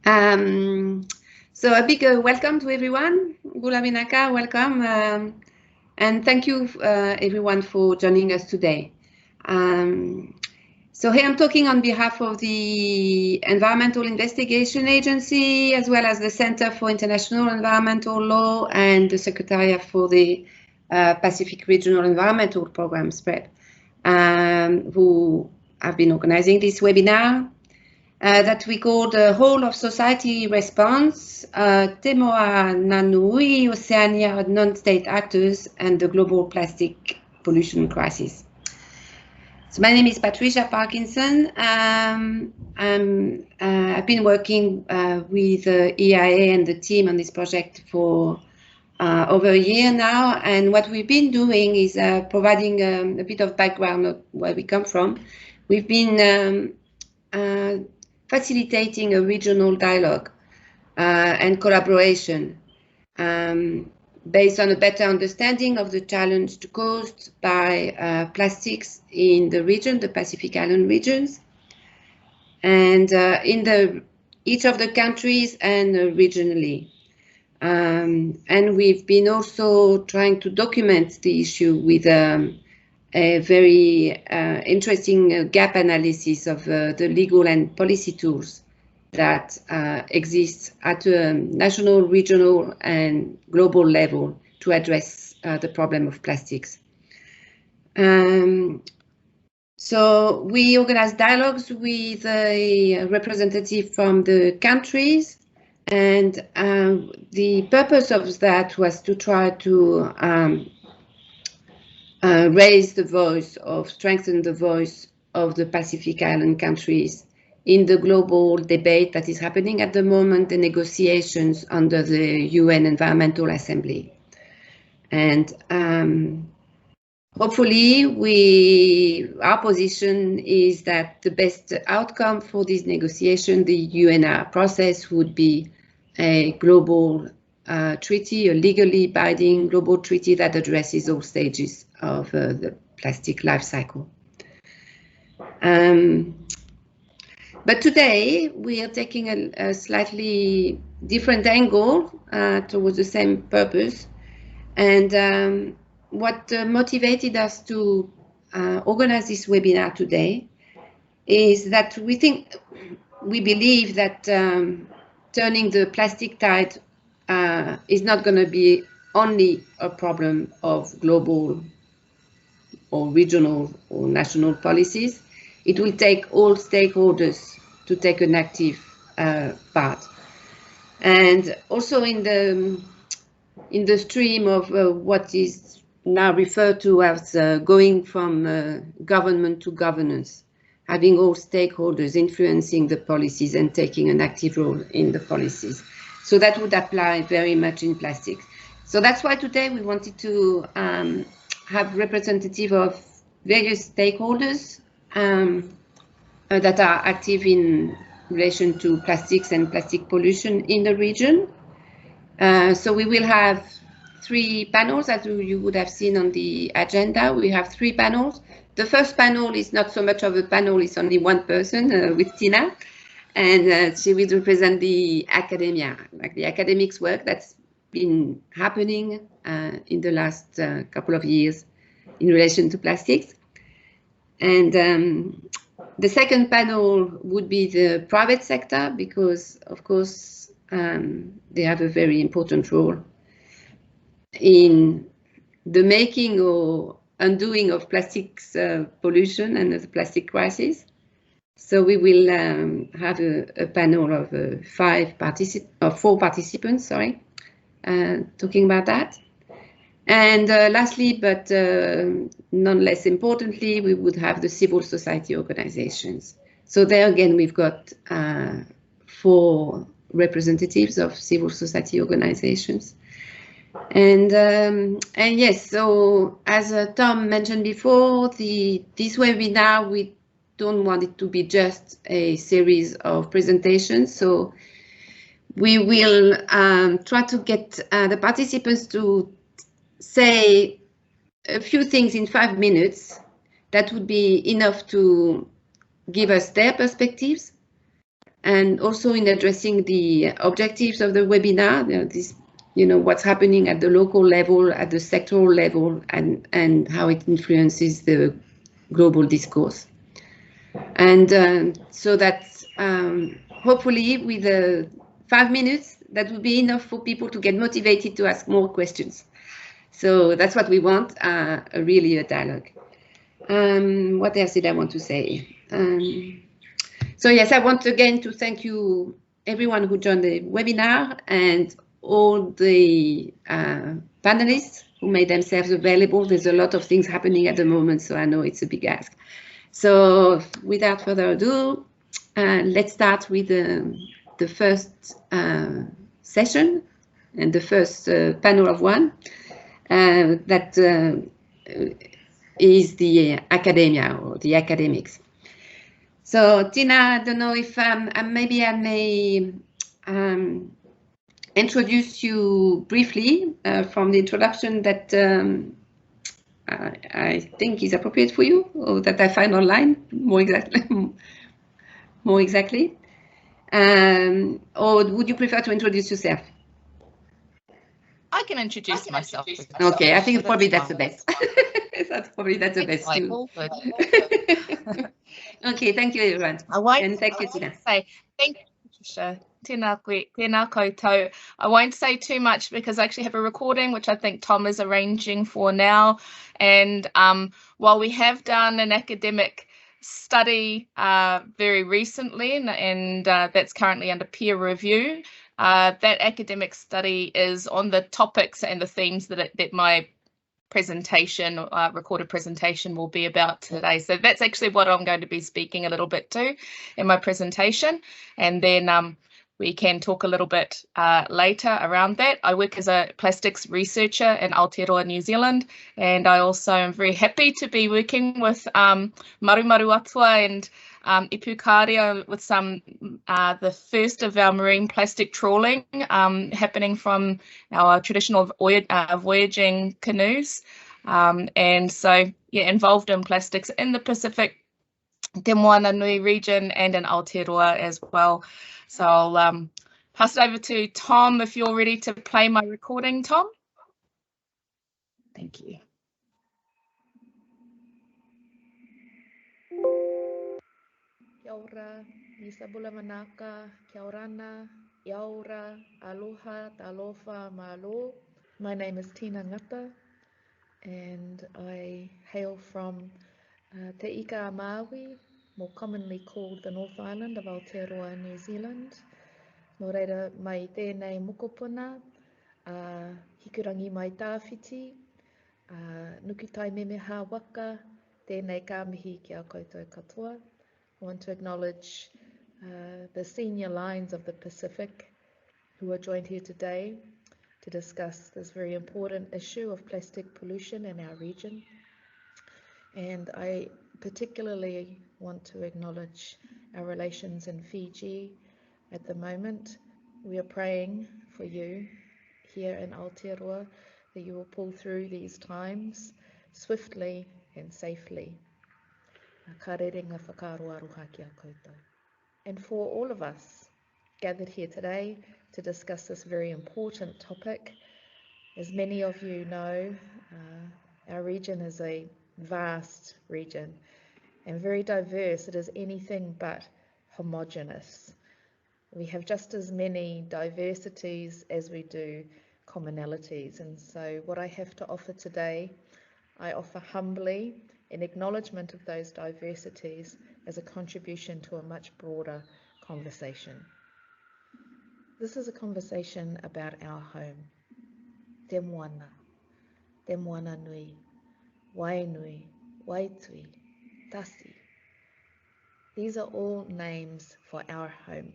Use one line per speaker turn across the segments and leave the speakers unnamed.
So a big welcome to everyone. Gulaminaka, welcome. And thank you everyone for joining us today. So here I'm talking on behalf of the Environmental Investigation Agency, as well as the Center for International Environmental Law and the Secretariat for the Pacific Regional Environmental Program, SPRED, who have been organizing this webinar that we call the Whole of Society Response, Temoa Nanui, Oceania, non-state actors, and the global plastic pollution crisis. So my name is Patricia Parkinson. I've been working with EIA and the team on this project for over a year now, and what we've been doing is providing a bit of background of where we come from. We've been facilitating a regional dialogue and collaboration based on a better understanding of the challenge caused by plastics in the region, the Pacific Island regions, and in each of the countries and regionally. And we've been also trying to document the issue with a very interesting gap analysis of the legal and policy tools that exist at a national, regional, and global level to address the problem of plastics. So we organize dialogues with a representative from the countries, and the purpose of that was to try to raise the voice strengthen the voice of the Pacific Island countries in the global debate that is happening at the moment, the negotiations under the UN Environmental Assembly. And hopefully our position is that the best outcome for this negotiation, the UNR process, would be a global treaty, a legally binding global treaty that addresses all stages of the plastic life cycle. But today we are taking a slightly different angle towards the same purpose. And what motivated us to organize this webinar today is that we believe that turning the plastic tide is not going to be only a problem of global or regional or national policies. It will take all stakeholders to take an active part. And also in the stream of what is now referred to as going from government to governance, having all stakeholders influencing the policies and taking an active role in the policies. So that would apply very much in plastics. So that's why today we wanted to have representative of various stakeholders that are active in relation to plastics and plastic pollution in the region. So we will have 3 panels, as you would have seen on the agenda. We have 3 panels. The first panel is not so much of a panel, it's only one person with Tina. And she will represent the academia, like the academics work that's been happening in the last couple of years in relation to plastics. And the second panel would be the private sector, because of course they have a very important role in the making or undoing of plastics pollution and the plastic crisis. So we will have a panel of 4 participants, sorry, talking about that. And lastly, but none less importantly, we would have the civil society organizations. So there again, we've got 4 representatives of civil society organizations. And yes, so as Tom mentioned before, this webinar, we don't want it to be just a series of presentations. So we will try to get the participants to say a few things in 5 minutes that would be enough to give us their perspectives and also in addressing the objectives of the webinar, what's happening at the local level, at the sectoral level, and how it influences the global discourse. And so that hopefully with 5 minutes, that will be enough for people to get motivated to ask more questions. So that's what we want, really a dialogue. What else did I want to say? So yes, I want again to thank you, everyone who joined the webinar, and all the panelists who made themselves available. There's a lot of things happening at the moment, so I know it's a big ask. So without further ado, let's start with the first session and the first panel of one. That is the academia or the academics. So Tina, I don't know if maybe I may introduce you briefly from the introduction that I think is appropriate for you, or that I find online more exactly. Or would you prefer to introduce yourself?
I can introduce myself.
Okay, I think probably that's the best. That's the best too. Okay, thank you everyone. And thank you, Tina.
Thank you, Patricia. Tēnā koutou. I won't say too much because I actually have a recording which I think Tom is arranging for now. And while we have done an academic study very recently, and that's currently under peer review, that academic study is on the topics and the themes that my presentation, recorded presentation, will be about today. So that's actually what I'm going to be speaking a little bit to in my presentation, and then we can talk a little bit later around that. I work as a plastics researcher in Aotearoa, New Zealand, and I also am very happy to be working with Marumaru Atua and Ipukaria with the first of our marine plastic trawling happening from our traditional voyaging canoes. And so, yeah, involved in plastics in the Pacific, Te Moana Nui region, and in Aotearoa as well. So I'll pass it over to Tom if you're ready to play my recording, Tom. Thank you. Kia ora, Isabula Manaka, kia orana, Yaura, Aloha, Talofa, Malo. My name is Tina Ngata, and I hail from Te Ika Maui, more commonly called the North Island of Aotearoa, New Zealand. Nō reira, mai tēnei mokopuna, hikurangi mai tāwhiti, nuku tai memeha waka, tēnei kāmihi ki a koutou katoa. I want to acknowledge the senior lines of the Pacific who are joined here today to discuss this very important issue of plastic pollution in our region. And I particularly want to acknowledge our relations in Fiji at the moment. We are praying for you here in Aotearoa that you will pull through these times swiftly and safely. Ka rerenga whakaroaroha ki a koutou. And for all of us gathered here today to discuss this very important topic, as many of you know, our region is a vast region and very diverse. It is anything but homogeneous. We have just as many diversities as we do commonalities. And so what I have to offer today, I offer humbly in acknowledgement of those diversities as a contribution to a much broader conversation. This is a conversation about our home. Te moana nui, waenui, waitui, tasi. These are all names for our home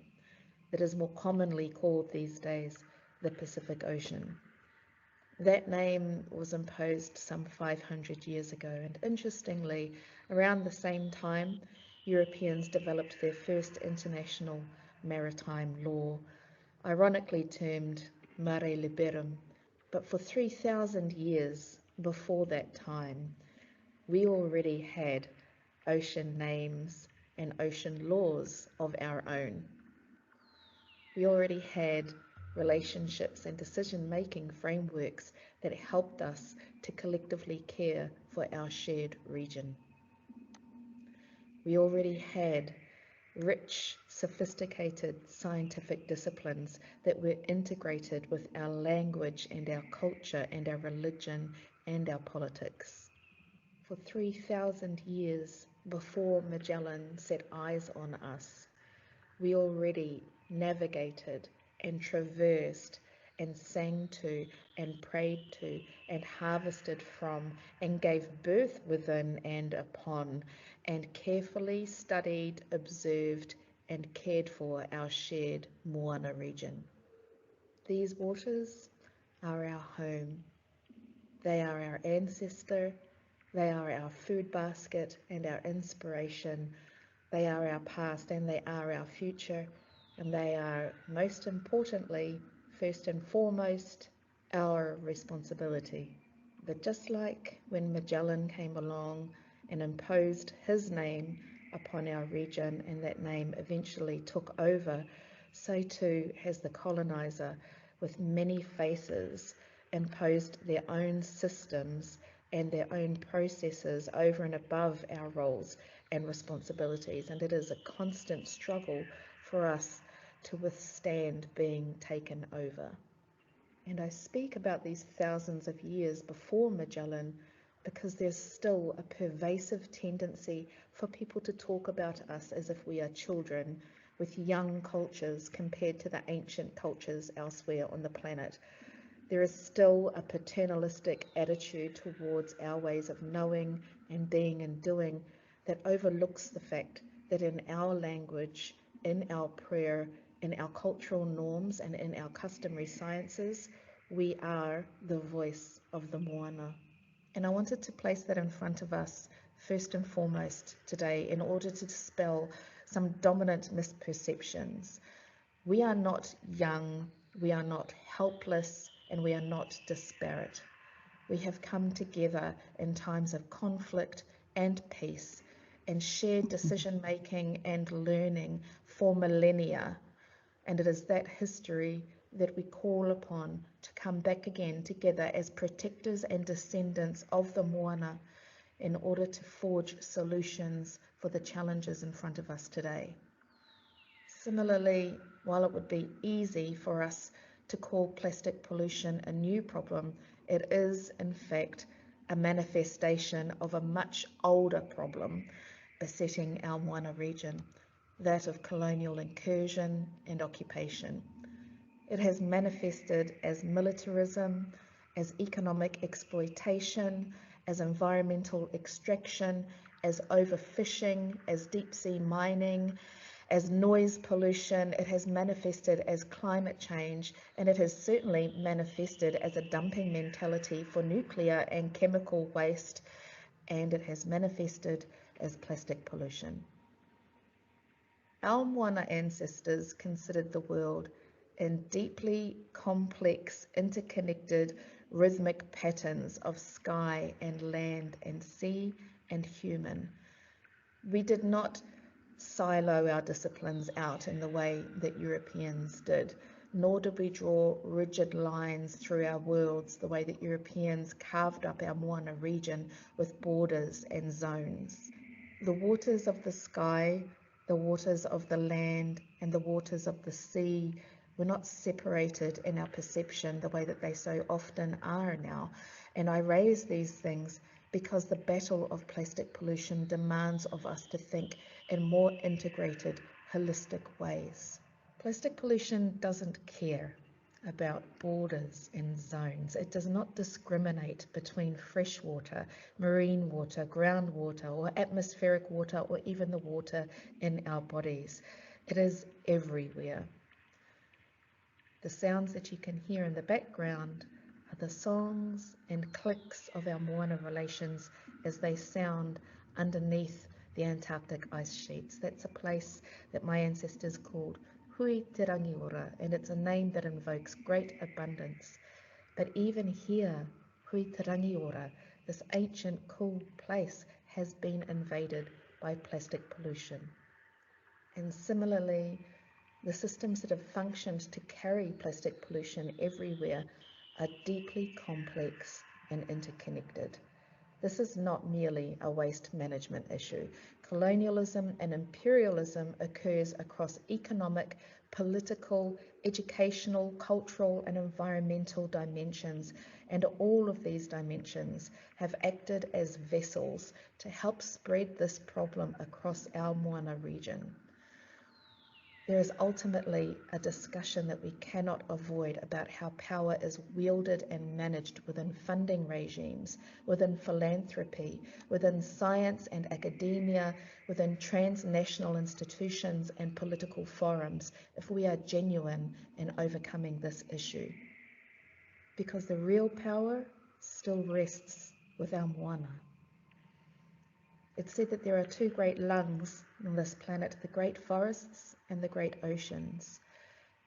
that is more commonly called these days the Pacific Ocean. That name was imposed some 500 years ago, and interestingly, around the same time, Europeans developed their first international maritime law, ironically termed Mare Liberum. But for 3,000 years before that time, we already had ocean names and ocean laws of our own. We already had relationships and decision-making frameworks that helped us to collectively care for our shared region. We already had rich, sophisticated scientific disciplines that were integrated with our language and our culture and our religion and our politics. For 3,000 years before Magellan set eyes on us, we already navigated and traversed and sang to and prayed to and harvested from and gave birth within and upon and carefully studied, observed and cared for our shared Moana region. These waters are our home. They are our ancestor. They are our food basket and our inspiration. They are our past and they are our future, and they are, most importantly, first and foremost, our responsibility. But just like when Magellan came along and imposed his name upon our region, and that name eventually took over, so too has the colonizer, with many faces, imposed their own systems and their own processes over and above our roles and responsibilities. And it is a constant struggle for us to withstand being taken over. And I speak about these thousands of years before Magellan because there's still a pervasive tendency for people to talk about us as if we are children with young cultures compared to the ancient cultures elsewhere on the planet. There is still a paternalistic attitude towards our ways of knowing and being and doing that overlooks the fact that in our language, in our prayer, in our cultural norms, and in our customary sciences, we are the voice of the Moana. And I wanted to place that in front of us first and foremost today in order to dispel some dominant misperceptions. We are not young, we are not helpless, and we are not disparate. We have come together in times of conflict and peace and shared decision-making and learning for millennia. And it is that history that we call upon to come back again together as protectors and descendants of the Moana in order to forge solutions for the challenges in front of us today. Similarly, while it would be easy for us to call plastic pollution a new problem, it is in fact a manifestation of a much older problem besetting our Moana region, that of colonial incursion and occupation. It has manifested as militarism, as economic exploitation, as environmental extraction, as overfishing, as deep sea mining, as noise pollution. It has manifested as climate change, and it has certainly manifested as a dumping mentality for nuclear and chemical waste, and it has manifested as plastic pollution. Our Moana ancestors considered the world in deeply complex, interconnected, rhythmic patterns of sky and land and sea and human. We did not silo our disciplines out in the way that Europeans did, nor did we draw rigid lines through our worlds the way that Europeans carved up our Moana region with borders and zones. The waters of the sky, the waters of the land, and the waters of the sea were not separated in our perception the way that they so often are now. And I raise these things because the battle of plastic pollution demands of us to think in more integrated, holistic ways. Plastic pollution doesn't care about borders and zones. It does not discriminate between fresh water, marine water, groundwater, or atmospheric water, or even the water in our bodies. It is everywhere. The sounds that you can hear in the background are the songs and clicks of our Moana relations as they sound underneath the Antarctic ice sheets. That's a place that my ancestors called Hui Te Rangiora, and it's a name that invokes great abundance. But even here, Hui Te Rangiora, this ancient cool place, has been invaded by plastic pollution. And similarly, The systems that have functioned to carry plastic pollution everywhere are deeply complex and interconnected. This is not merely a waste management issue. Colonialism and imperialism occurs across economic, political, educational, cultural, and environmental dimensions, and all of these dimensions have acted as vessels to help spread this problem across our Moana region. There is ultimately a discussion that we cannot avoid about how power is wielded and managed within funding regimes, within philanthropy, within science and academia, within transnational institutions and political forums, if we are genuine in overcoming this issue. Because the real power still rests with our moana. It's said that there are two great lungs on this planet, the great forests and the great oceans.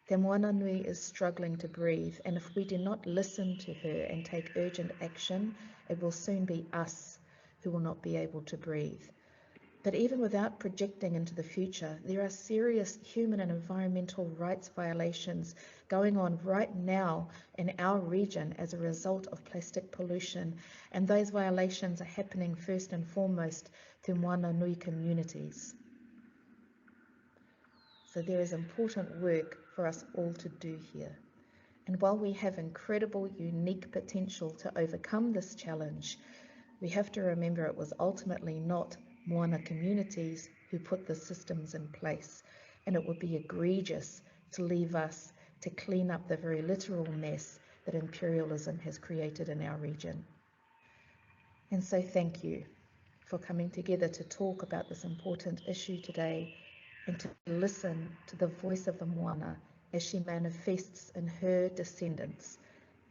Te moana nui is struggling to breathe, and if we do not listen to her and take urgent action, it will soon be us who will not be able to breathe. But even without projecting into the future, there are serious human and environmental rights violations going on right now in our region as a result of plastic pollution, and those violations are happening first and foremost to moana nui communities. So there is important work for us all to do here. And while we have incredible, unique potential to overcome this challenge, we have to remember it was ultimately not moana communities who put the systems in place, and it would be egregious to leave us to clean up the very literal mess that imperialism has created in our region. And so thank you for coming together to talk about this important issue today and to listen to the voice of the moana as she manifests in her descendants.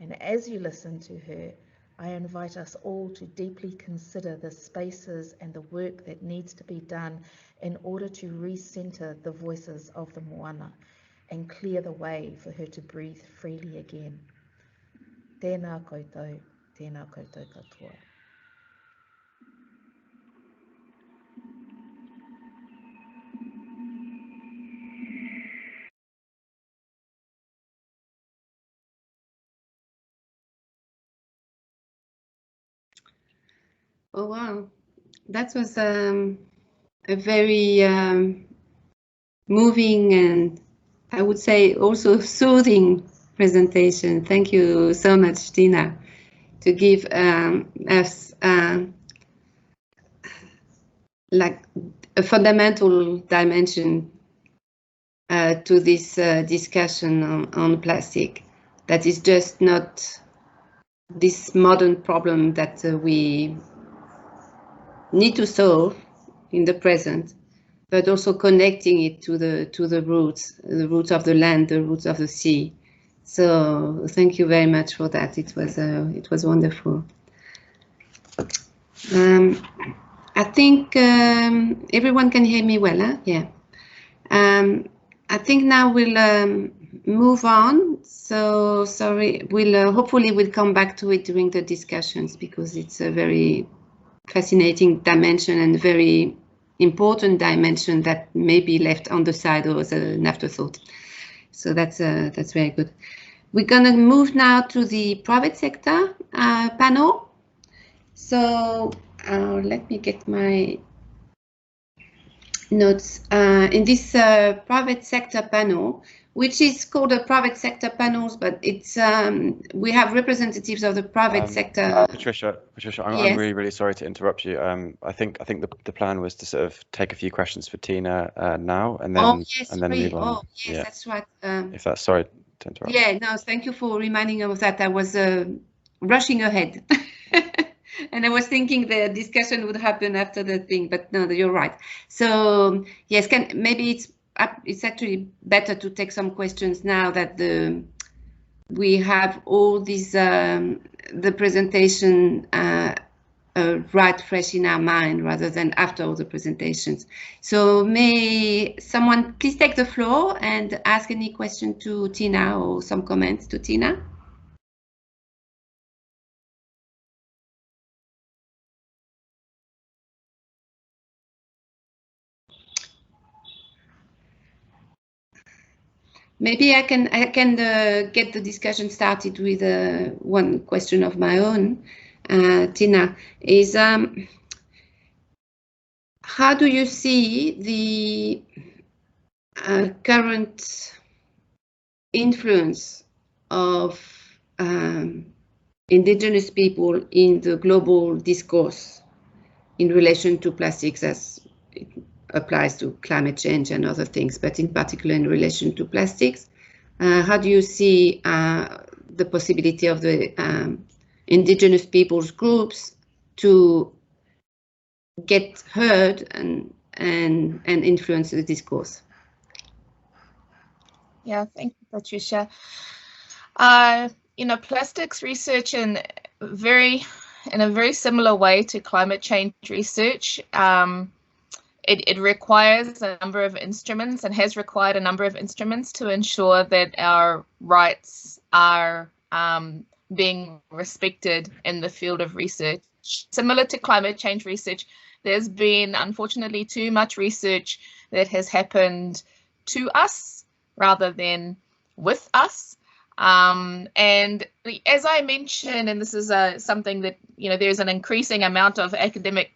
And as you listen to her, I invite us all to deeply consider the spaces and the work that needs to be done in order to recenter the voices of the moana and clear the way for her to breathe freely again. Tēnā koutou, tēnā koutou katoa.
Oh, wow. That was a very moving and I would say also soothing presentation. Thank you so much, Tina, to give us like a fundamental dimension to this discussion on plastic. That is just not this modern problem that we need to solve in the present, but also connecting it to the roots of the land, the roots of the sea. So thank you very much for that. It was wonderful. I think everyone can hear me well, huh? Yeah. I think now we'll move on. So sorry, we'll hopefully we'll come back to it during the discussions because it's a very fascinating dimension and very important dimension that may be left on the side or as an afterthought. So that's very good. We're gonna move now to the private sector panel. So let me get my notes. In this private sector panel, which is called a private sector panels, but it's we have representatives of the private sector.
Patricia,
Yes.
I'm really sorry to interrupt you. I think the plan was to sort of take a few questions for Tina now, and then move on.
Oh yes, yeah. That's right.
If that's sorry to interrupt.
Yeah, no, thank you for reminding me of that. I was rushing ahead. And I was thinking the discussion would happen after the thing, but no, you're right. So yes, maybe it's actually better to take some questions now that we have all these the presentation right fresh in our mind rather than after all the presentations. So may someone please take the floor and ask any question to Tina or some comments to Tina? maybe I can get the discussion started with one question of my own. Tina, is how do you see the current influence of indigenous people in the global discourse in relation to plastics, as it applies to climate change and other things, but in particular in relation to plastics? How do you see the possibility of the indigenous peoples groups to get heard and influence the discourse?
Yeah, thank you, Patricia. You know, plastics research in a very similar way to climate change research. It requires a number of instruments and has required a number of instruments to ensure that our rights are being respected in the field of research. Similar to climate change research, there's been unfortunately too much research that has happened to us rather than with us. And as I mentioned, and this is something that, you know, there's an increasing amount of academic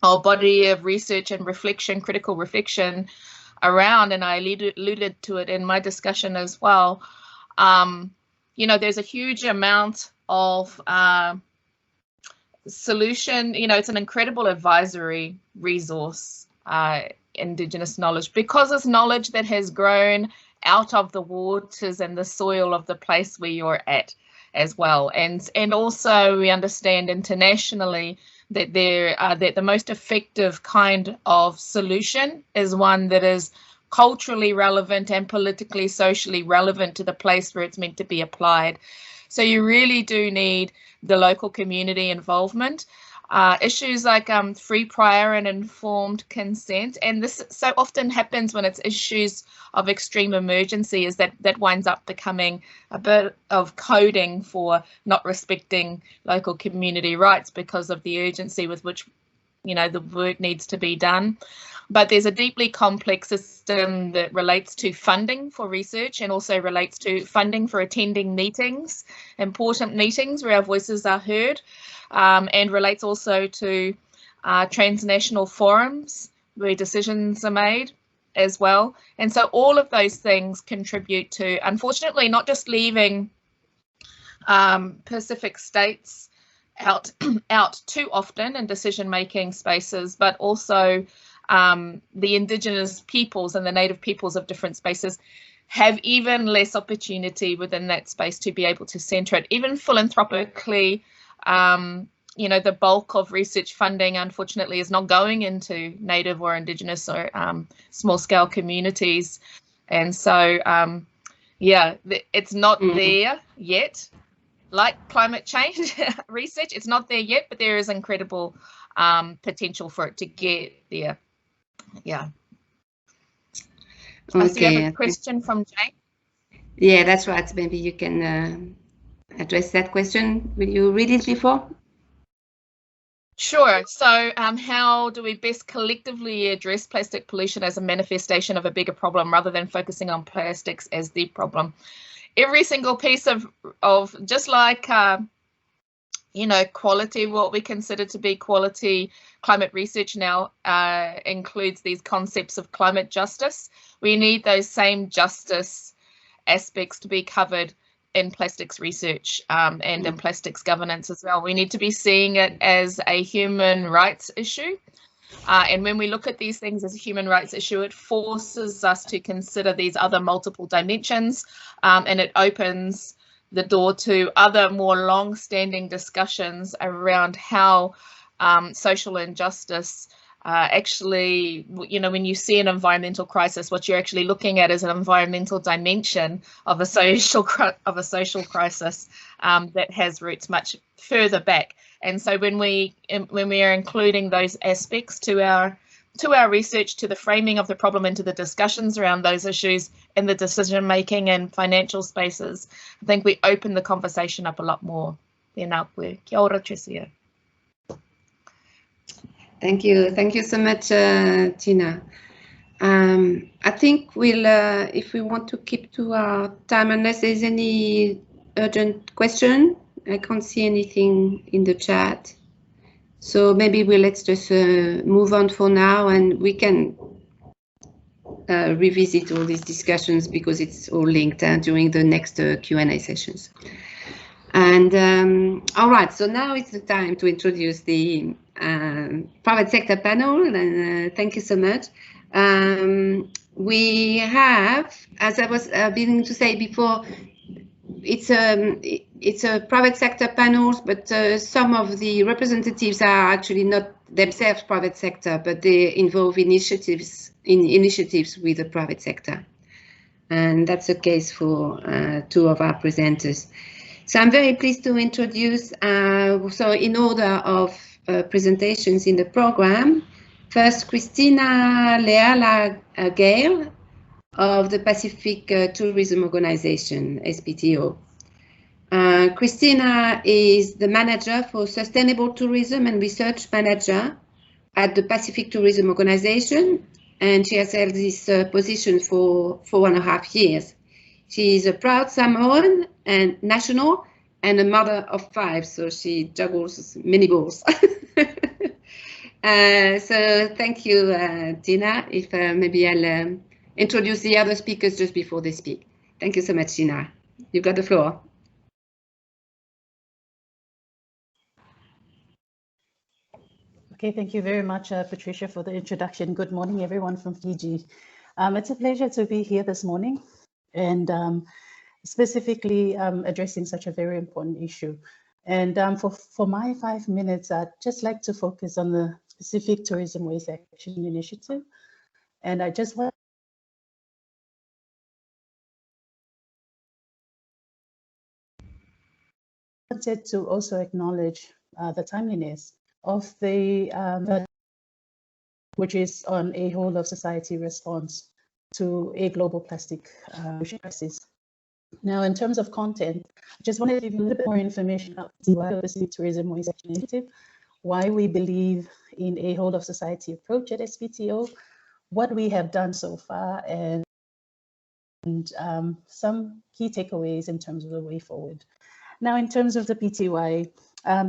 body of research and reflection, critical reflection around, and I alluded to it in my discussion as well. You know, there's a huge amount of solution. You know, it's an incredible advisory resource, Indigenous knowledge, because it's knowledge that has grown out of the waters and the soil of the place where you're at as well. And also we understand internationally that that the most effective kind of solution is one that is culturally relevant and politically, socially relevant to the place where it's meant to be applied. So you really do need the local community involvement. Issues like free, prior and informed consent, and this so often happens when it's issues of extreme emergency, is that winds up becoming a bit of coding for not respecting local community rights because of the urgency with which, you know, the work needs to be done. But there's a deeply complex system that relates to funding for research and also relates to funding for attending meetings, important meetings where our voices are heard, and relates also to transnational forums where decisions are made as well. And so all of those things contribute to, unfortunately, not just leaving Pacific states out too often in decision-making spaces, but also the Indigenous peoples and the native peoples of different spaces have even less opportunity within that space to be able to centre it. Even philanthropically, you know, the bulk of research funding, unfortunately, is not going into native or Indigenous or small-scale communities. And so, yeah, it's not there yet. Like climate change research, it's not there yet, but there is incredible potential for it to get there. Yeah. Okay. So you have a question from Jane?
Yeah, that's right. Maybe you can address that question. Will you read it before?
Sure. So how do we best collectively address plastic pollution as a manifestation of a bigger problem rather than focusing on plastics as the problem? Every single piece of just like, you know, quality, what we consider to be quality climate research now includes these concepts of climate justice. We need those same justice aspects to be covered in plastics research and in plastics governance as well. We need to be seeing it as a human rights issue. And when we look at these things as a human rights issue, it forces us to consider these other multiple dimensions, and it opens the door to other more long-standing discussions around how social injustice actually, you know, when you see an environmental crisis, what you're actually looking at is an environmental dimension of a social crisis that has roots much further back. And so when we are including those aspects to our research, to the framing of the problem, and to the discussions around those issues in the decision making and financial spaces, I think we open the conversation up a lot more. Kia ora, Tricia.
Thank you so much, Tina. I think we'll, if we want to keep to our time, unless there's any urgent question, I can't see anything in the chat. So maybe let's just move on for now, and we can revisit all these discussions because it's all linked during the next Q&A sessions. And all right, so now it's the time to introduce the private sector panel, and thank you so much. We have, as I was beginning to say before, it's a private sector panel, but some of the representatives are actually not themselves private sector, but they involve initiatives with the private sector, and that's the case for two of our presenters. So I'm very pleased to introduce, so in order of presentations in the program, first Christina Leala Gale of the Pacific Tourism Organization, SPTO. Christina is the manager for Sustainable Tourism and Research Manager at the Pacific Tourism Organization, and she has held this position for 4.5 years. She is a proud Samoan and national and a mother of 5, so she juggles many balls. So thank you, Tina. If maybe I'll introduce the other speakers just before they speak. Thank you so much, Tina. You've got the floor.
Okay, thank you very much, Patricia, for the introduction. Good morning, everyone from Fiji. It's a pleasure to be here this morning and specifically addressing such a very important issue. And for my 5 minutes, I'd just like to focus on the Pacific Tourism Waste Action Initiative. And I just wanted to also acknowledge the timeliness of the which is on a whole of society response to a global plastic crisis. Now, in terms of content, I just wanted to give you a little bit more information about the Pacific Tourism Waste Action Initiative, why we believe in a whole of society approach at SPTO, what we have done so far, and some key takeaways in terms of the way forward. Now, in terms of the PTY,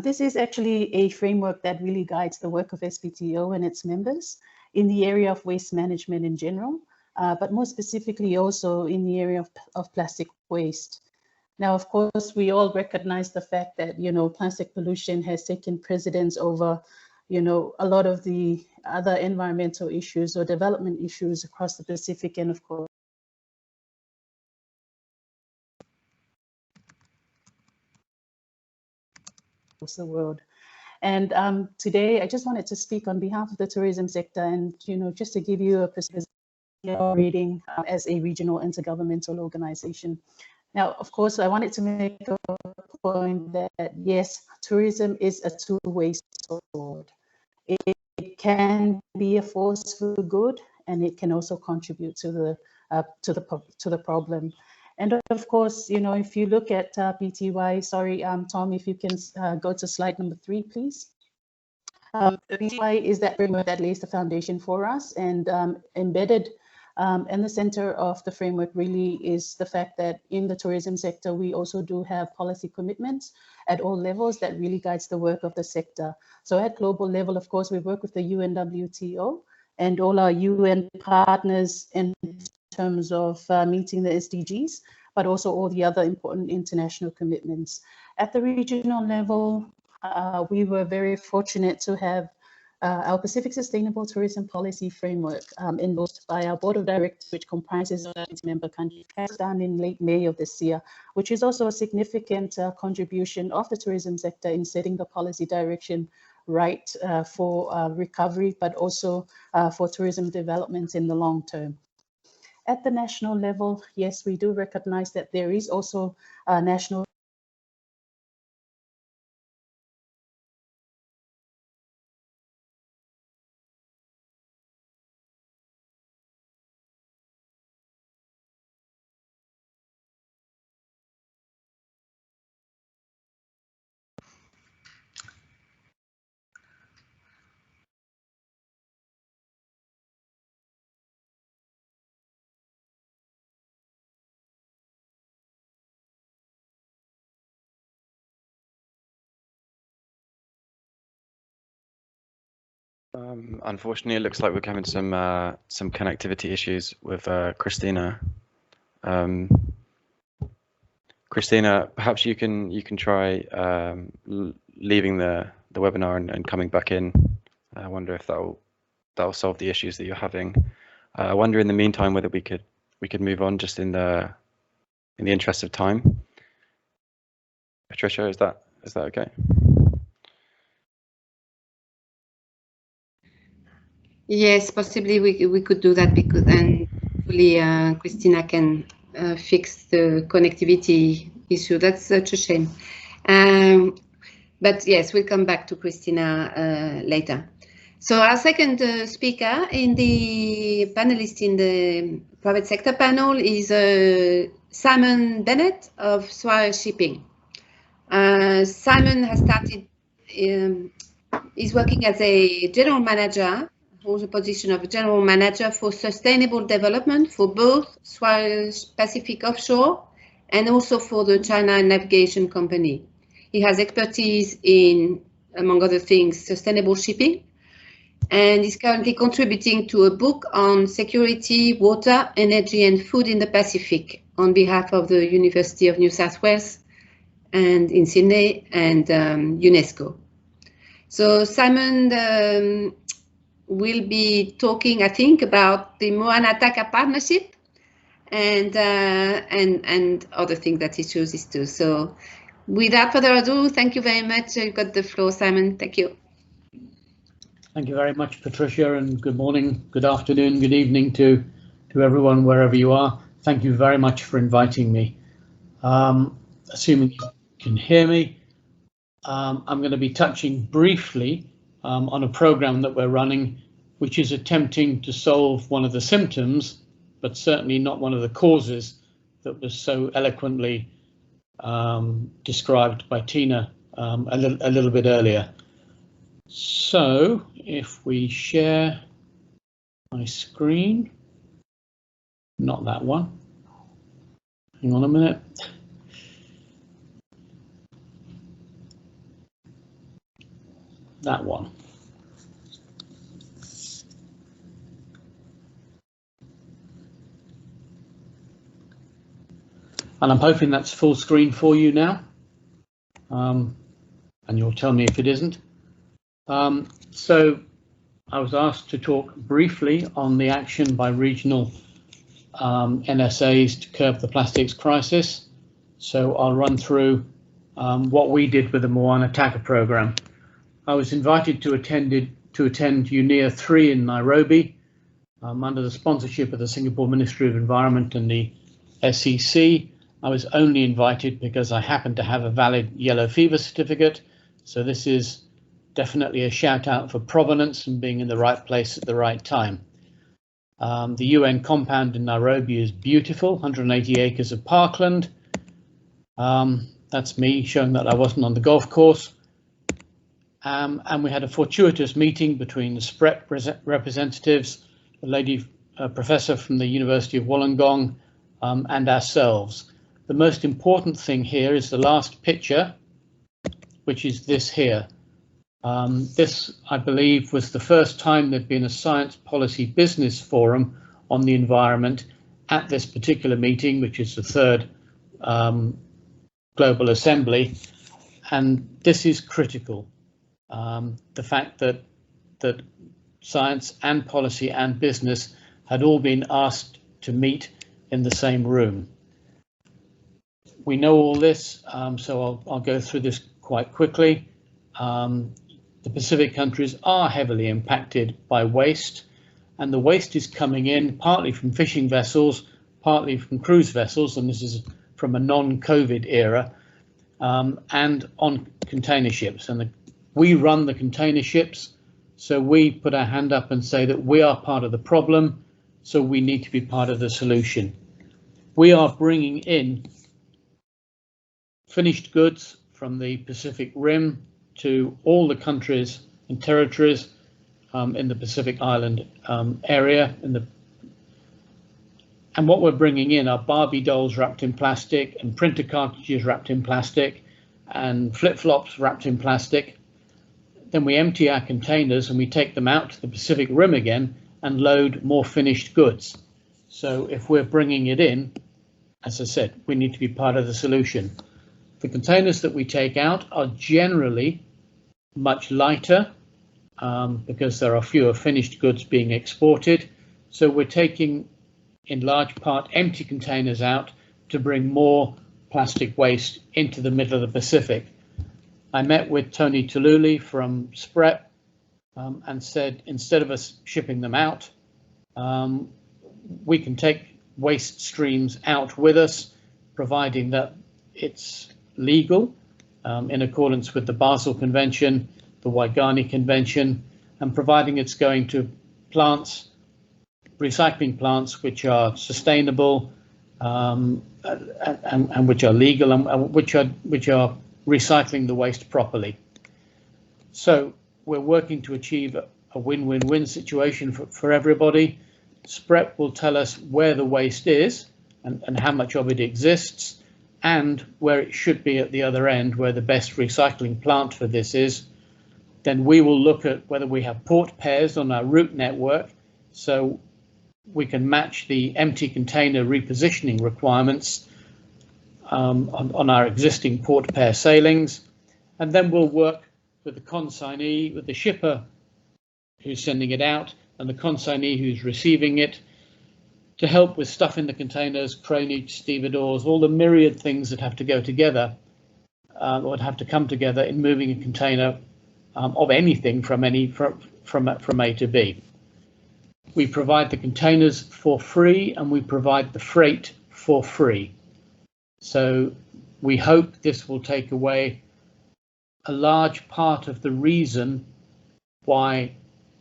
this is actually a framework that really guides the work of SPTO and its members in the area of waste management in general, but more specifically also in the area of plastic waste. Now, of course, we all recognize the fact that, plastic pollution has taken precedence over, a lot of the other environmental issues or development issues across the Pacific and, of course, the world. And today, I just wanted to speak on behalf of the tourism sector and, just to give you a perspective reading as a regional intergovernmental organization. Now, of course, I wanted to make a point that, yes, tourism is a two-way sword. It can be a force for good, and it can also contribute to the problem. And of course, if you look at PTY, sorry, Tom, if you can go to slide number 3, please. The PTY is that framework that lays the foundation for us, and embedded in the center of the framework really is the fact that in the tourism sector, we also do have policy commitments at all levels that really guides the work of the sector. So at global level, of course, we work with the UNWTO and all our UN partners in terms of meeting the SDGs, but also all the other important international commitments. At the regional level, we were very fortunate to have our Pacific Sustainable Tourism Policy Framework endorsed by our Board of Directors, which comprises of member countries, passed down in late May of this year, which is also a significant contribution of the tourism sector in setting the policy direction right for recovery, but also for tourism development in the long term. At the national level, yes, we do recognize that there is also national
Unfortunately, it looks like we're having some connectivity issues with Christina. Christina, perhaps you can try leaving the webinar and coming back in. I wonder if that'll solve the issues that you're having. I wonder in the meantime whether we could move on just in the interest of time. Patricia, is that okay?
Yes, possibly we could do that, because then hopefully Christina can fix the connectivity issue. That's such a shame. But yes, we'll come back to Christina later. So our second speaker in the panelist in the private sector panel is Simon Bennett of Swire Shipping. Simon has started, is working as a general manager, holds a position of general manager for sustainable development for both Swire Pacific Offshore and also for the China Navigation Company. He has expertise in, among other things, sustainable shipping, and is currently contributing to a book on security, water, energy, and food in the Pacific on behalf of the University of New South Wales and in Sydney and UNESCO. So Simon will be talking, I think, about the Moana Taka partnership and other things that he chooses to. So without further ado, thank you very much. You've got the floor, Simon. Thank you.
Thank you very much, Patricia, and good morning, good afternoon, good evening to everyone wherever you are. Thank you very much for inviting me. Assuming you can hear me, I'm going to be touching briefly on a program that we're running, which is attempting to solve one of the symptoms, but certainly not one of the causes that was so eloquently described by Tina a little bit earlier. So if we share my screen, not that one, hang on a minute. That one. And I'm hoping that's full screen for you now. And you'll tell me if it isn't. So I was asked to talk briefly on the action by regional NSAs to curb the plastics crisis. So I'll run through what we did with the Moana Taka program. I was invited to attend UNEA 3 in Nairobi under the sponsorship of the Singapore Ministry of Environment and the SEC. I was only invited because I happened to have a valid yellow fever certificate. So this is definitely a shout out for provenance and being in the right place at the right time. The UN compound in Nairobi is beautiful, 180 acres of parkland. That's me showing that I wasn't on the golf course. And we had a fortuitous meeting between the SPRET representatives, a lady professor from the University of Wollongong, and ourselves. The most important thing here is the last picture, which is this here. This, I believe, was the first time there'd been a science policy business forum on the environment at this particular meeting, which is the third Global Assembly. And this is critical. The fact that science and policy and business had all been asked to meet in the same room. We know all this, so I'll go through this quite quickly. The Pacific countries are heavily impacted by waste, and the waste is coming in partly from fishing vessels, partly from cruise vessels, and this is from a non-COVID era, and on container ships. And we run the container ships, so we put our hand up and say that we are part of the problem, so we need to be part of the solution. We are bringing in finished goods from the Pacific Rim to all the countries and territories in the Pacific Island area. And what we're bringing in are Barbie dolls wrapped in plastic and printer cartridges wrapped in plastic and flip-flops wrapped in plastic. then we empty our containers and we take them out to the Pacific Rim again and load more finished goods. So if we're bringing it in, as I said, we need to be part of the solution. The containers that we take out are generally much lighter because there are fewer finished goods being exported. So we're taking, in large part, empty containers out to bring more plastic waste into the middle of the Pacific. I met with Tony Tululi from SPREP and said, instead of us shipping them out, we can take waste streams out with us, providing that it's legal in accordance with the Basel Convention, the Waigani Convention, and providing it's going to plants, recycling plants which are sustainable and which are legal and which are recycling the waste properly. So we're working to achieve a win-win-win situation for everybody. SPREP will tell us where the waste is and how much of it exists, and where it should be at the other end, where the best recycling plant for this is. Then we will look at whether we have port pairs on our route network, so we can match the empty container repositioning requirements on our existing port pair sailings. And then we'll work with the consignee, with the shipper who's sending it out and the consignee who's receiving it, to help with stuff in the containers, craneage, stevedores, all the myriad things that have to go together or have to come together in moving a container of anything from A to B. We provide the containers for free and we provide the freight for free. So we hope this will take away a large part of the reason why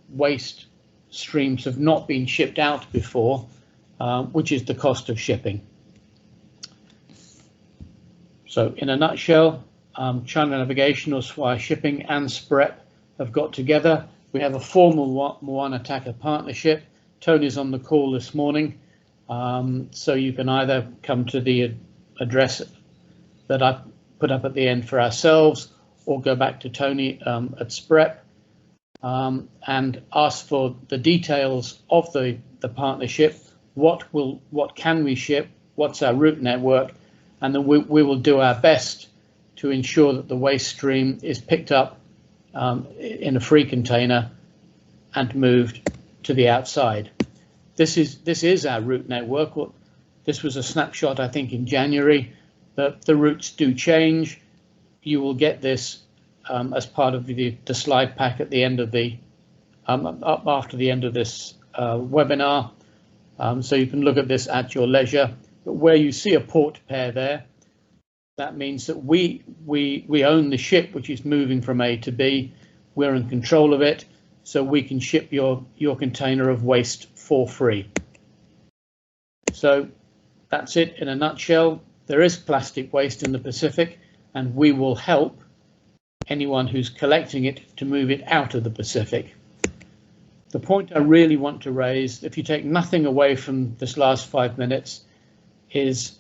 waste streams have not been shipped out before, which is the cost of shipping. So in a nutshell, China Navigation, or Swire Shipping, and SPREP have got together. We have a formal Moana Taka partnership. Tony's on the call this morning, so you can either come to the address that I put up at the end for ourselves, or go back to Tony at SPREP and ask for the details of the partnership. What can we ship? What's our route network? And then we will do our best to ensure that the waste stream is picked up in a free container and moved to the outside. This is our route network. This was a snapshot, I think, in January. The routes do change. You will get this as part of the slide pack at the end of the after the end of this webinar, so you can look at this at your leisure. But where you see a port pair there, that means that we own the ship which is moving from A to B. We're in control of it, so we can ship your container of waste for free. So that's it in a nutshell. There is plastic waste in the Pacific, and we will help anyone who's collecting it to move it out of the Pacific. The point I really want to raise, if you take nothing away from this last 5 minutes, is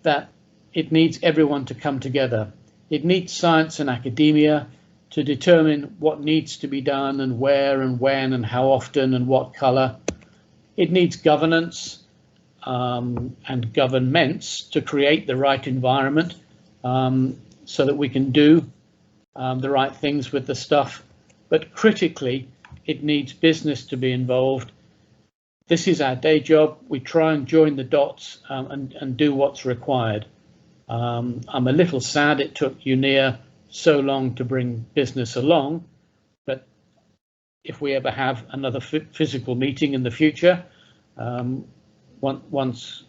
that it needs everyone to come together. It needs science and academia to determine what needs to be done and where and when and how often and what colour. It needs governance and governments to create the right environment so that we can do the right things with the stuff. But critically, it needs business to be involved. This is our day job. We try and join the dots and do what's required. I'm a little sad it took UNEA so long to bring business along, but if we ever have another physical meeting in the future, once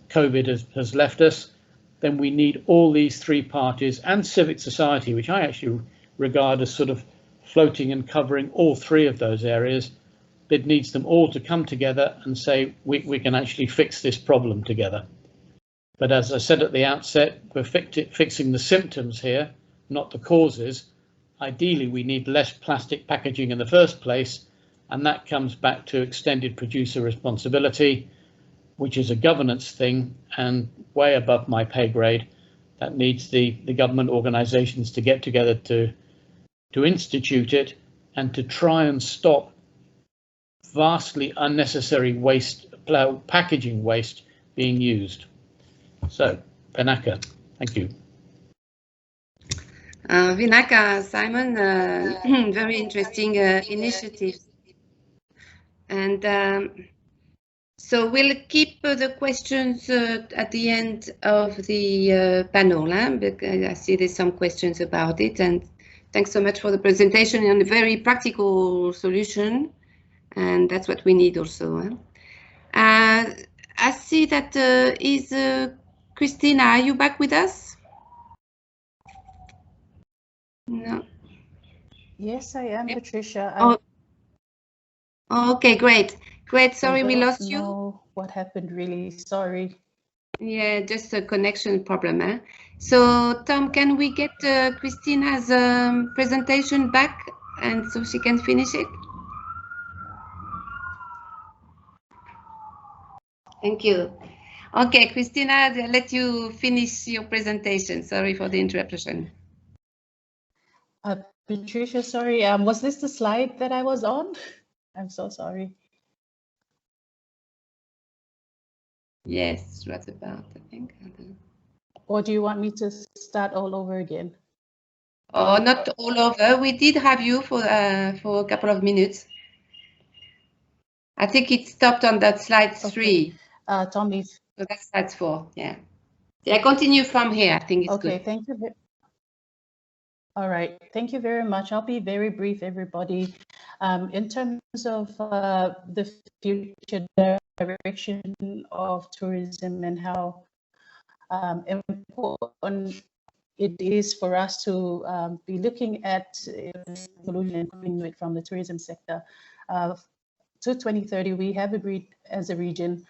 COVID has left us, then we need all these three parties and civic society, which I actually regard as sort of floating and covering all three of those areas. It needs them all to come together and say, we can actually fix this problem together. But as I said at the outset, we're fixing the symptoms here, not the causes. Ideally, we need less plastic packaging in the first place, and that comes back to extended producer responsibility, which is a governance thing and way above my pay grade. That needs the government organisations to get together to to institute it and to try and stop vastly unnecessary waste, packaging waste being used. So, Vinaka, thank you.
Vinaka, Simon, very interesting initiative. And so we'll keep the questions at the end of the panel, because I see there's some questions about it. And thanks so much for the presentation and a very practical solution. And that's what we need also. I see that is Christina, are you back with us? No.
Yes, I am, Patricia.
Oh, okay, great. Sorry, we lost you.
I don't know what happened, really. Sorry.
Yeah, just a connection problem. So, Tom, can we get Christina's presentation back and so she can finish it? Thank you. Okay, Christina, I'll let you finish your presentation. Sorry for the interruption.
Patricia, sorry. Was this the slide that I was on? I'm so sorry.
Yes, what about, I think.
Or do you want me to start all over again?
Oh, not all over. We did have you for a couple of minutes. I think it stopped on that slide 3.
Tommy.
So that's slide 4, yeah. Yeah, continue from here. I think it's good.
Okay, thank you. All right, thank you very much. I'll be very brief, everybody. In terms of the future direction of tourism and how important it is for us to be looking at solution and coming it from the tourism sector. To 2030, we have agreed as a region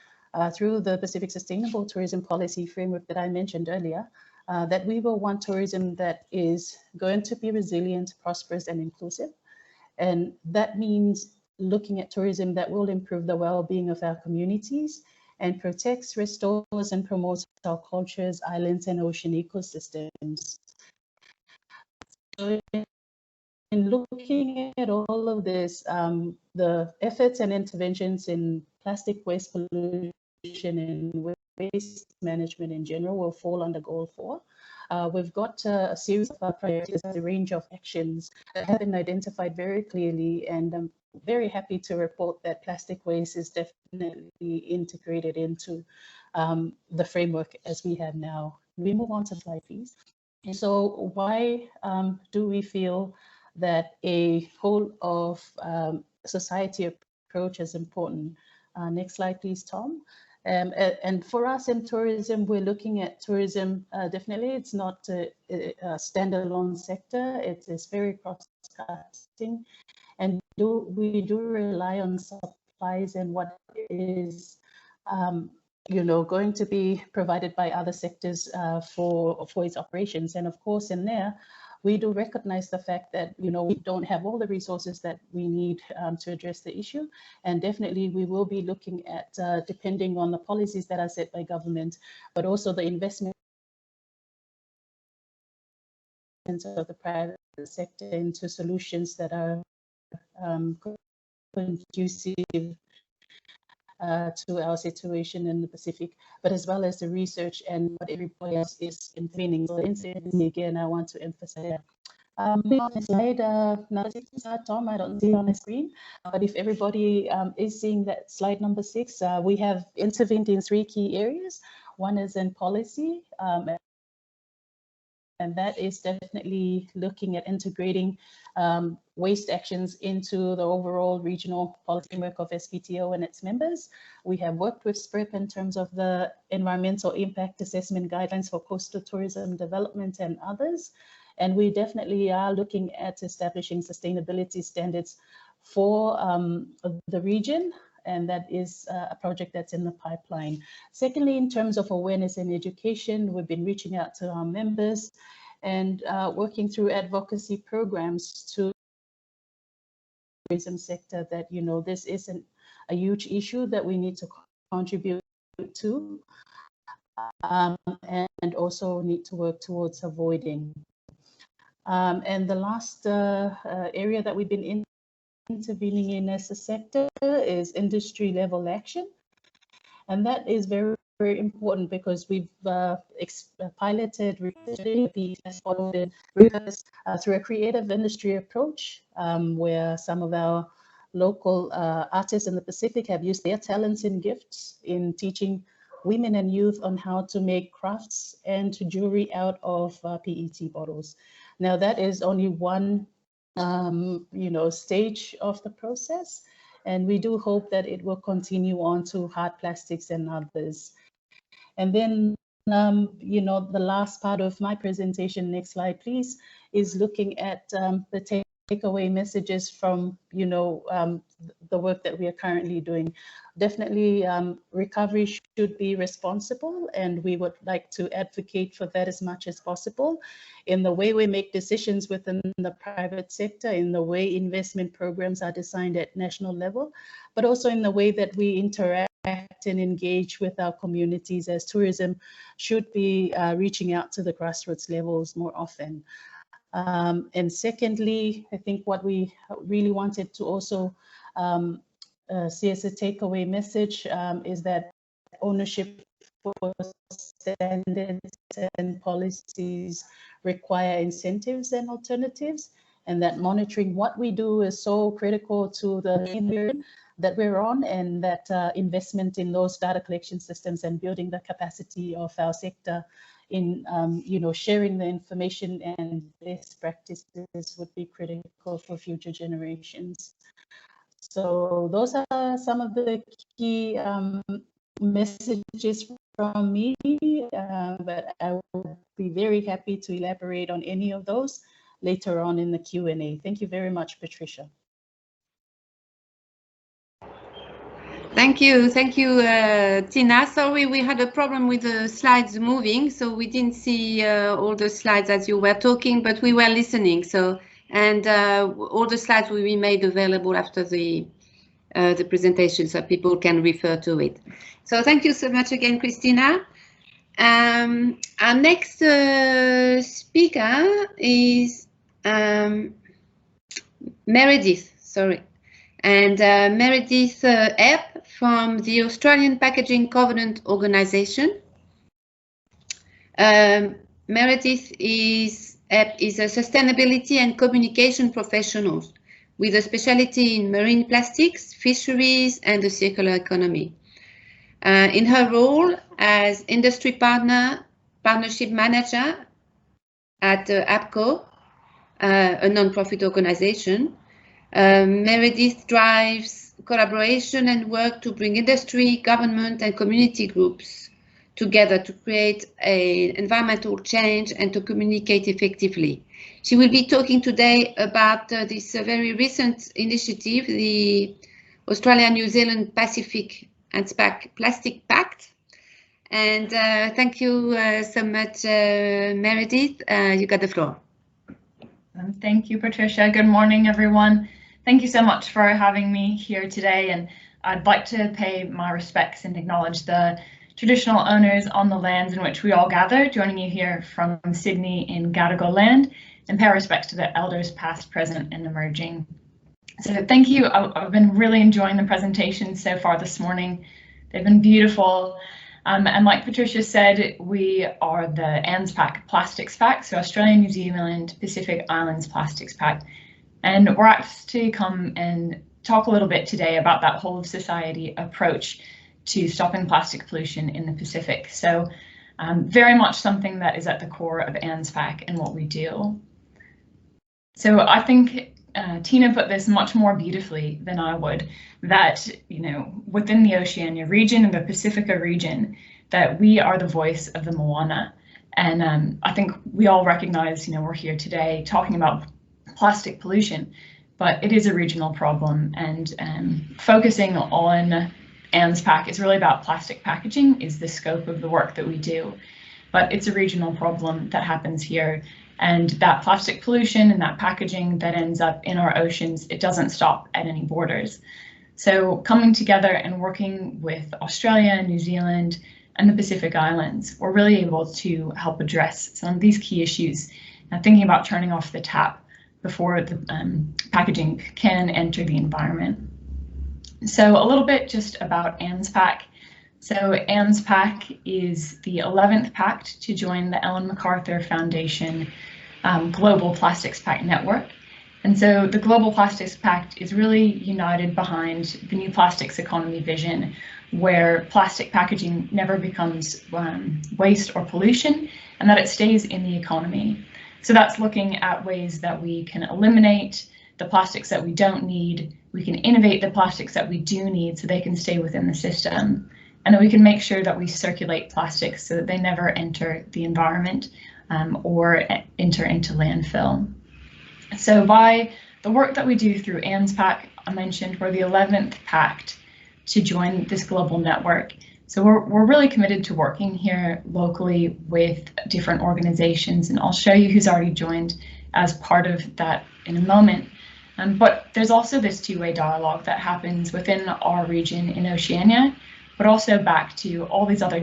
through the Pacific Sustainable Tourism Policy Framework that I mentioned earlier, that we will want tourism that is going to be resilient, prosperous, and inclusive. And that means looking at tourism that will improve the well-being of our communities and protects, restores, and promotes our cultures, islands, and ocean ecosystems. So in looking at all of this, the efforts and interventions in plastic waste pollution and waste management in general will fall under Goal 4. We've got a series of priorities, a range of actions that have been identified very clearly, and I'm very happy to report that plastic waste is definitely integrated into the framework as we have now. We move on to slide, please. And so why do we feel that a whole of society approach is important? Next slide, please, Tom. And for us in tourism, we're looking at tourism, definitely it's not a standalone sector, it is very cross-cutting, and we do rely on supplies and what is going to be provided by other sectors for its operations. And of course, in there, we do recognize the fact that we don't have all the resources that we need to address the issue, and definitely we will be looking at depending on the policies that are set by government, but also the investment of the private sector into solutions that are conducive to our situation in the Pacific, but as well as the research and what everybody else is intervening. So incidentally, again, I want to emphasize. Next slide, number 6, Tom, I don't see it on the screen, but if everybody is seeing that slide number 6, we have intervened in 3 key areas. One is in policy, and that is definitely looking at integrating waste actions into the overall regional policy framework of SPTO and its members. We have worked with SPRIP in terms of the environmental impact assessment guidelines for coastal tourism development and others. And we definitely are looking at establishing sustainability standards for the region, and that is a project that's in the pipeline. Secondly, in terms of awareness and education, we've been reaching out to our members and working through advocacy programs to the tourism sector that, this isn't a huge issue that we need to contribute to, and also need to work towards avoiding. And the last area that we've been intervening in as a sector is industry level action. And that is very, very important because we've piloted through a creative industry approach where some of our local artists in the Pacific have used their talents and gifts in teaching women and youth on how to make crafts and jewelry out of PET bottles. Now that is only one stage of the process. And we do hope that it will continue on to hard plastics and others. And then, the last part of my presentation, next slide, please, is looking at the takeaway messages from, the work that we are currently doing. Definitely, recovery should be responsible, and we would like to advocate for that as much as possible in the way we make decisions within the private sector, in the way investment programs are designed at national level, but also in the way that we interact and engage with our communities, as tourism should be reaching out to the grassroots levels more often. And secondly, I think what we really wanted to also see as a takeaway message is that ownership for standards and policies require incentives and alternatives, and that monitoring what we do is so critical to the environment that we're on, and that investment in those data collection systems and building the capacity of our sector in sharing the information and best practices would be critical for future generations. So those are some of the key messages from me, but I will be very happy to elaborate on any of those later on in the Q&A. Thank you very much, Patricia.
Thank you, Tina. Sorry, we had a problem with the slides moving, so we didn't see all the slides as you were talking, but we were listening. So, and all the slides will be made available after the presentation, so people can refer to it. So, thank you so much again, Christina. Our next speaker is Meredith. Sorry. And Meredith Epp from the Australian Packaging Covenant Organisation. Meredith is a sustainability and communication professional with a specialty in marine plastics, fisheries, and the circular economy. In her role as industry partnership manager at APCO, a non-profit organisation, Meredith drives collaboration and work to bring industry, government, and community groups together to create an environmental change and to communicate effectively. She will be talking today about this very recent initiative, the Australia-New Zealand Pacific and Plastic Pact. And thank you so much, Meredith. You got the floor.
Thank you, Patricia. Good morning, everyone. Thank you so much for having me here today, and I'd like to pay my respects and acknowledge the traditional owners on the lands in which we all gather, joining you here from Sydney in Gadigal land, and pay respects to the elders past, present, and emerging. So thank you. I've been really enjoying the presentations so far this morning. They've been beautiful. And like Patricia said, we are the ANZPAC Plastics Pact, so Australia, New Zealand, Pacific Islands Plastics Pact. And we're asked to come and talk a little bit today about that whole of society approach to stopping plastic pollution in the Pacific. So very much something that is at the core of ANZPAC and what we do. So I think Tina put this much more beautifully than I would, that, within the Oceania region and the Pacifica region, that we are the voice of the Moana. And I think we all recognize, we're here today talking about plastic pollution, but it is a regional problem, and focusing on ANZPAC is really about plastic packaging is the scope of the work that we do, but it's a regional problem that happens here, and that plastic pollution and that packaging that ends up in our oceans, it doesn't stop at any borders. So coming together and working with Australia, New Zealand, and the Pacific Islands, we're really able to help address some of these key issues thinking about turning off the tap before the packaging can enter the environment. So a little bit just about ANZPAC. So ANZPAC is the 11th pact to join the Ellen MacArthur Foundation Global Plastics Pact Network. And so the Global Plastics Pact is really united behind the new plastics economy vision, where plastic packaging never becomes waste or pollution, and that it stays in the economy. So that's looking at ways that we can eliminate the plastics that we don't need, we can innovate the plastics that we do need so they can stay within the system, and then we can make sure that we circulate plastics so that they never enter the environment or enter into landfill. So by the work that we do through ANZPAC, I mentioned we're the 11th pact to join this global network. So we're really committed to working here locally with different organizations, and I'll show you who's already joined as part of that in a moment. But there's also this two-way dialogue that happens within our region in Oceania, but also back to all these other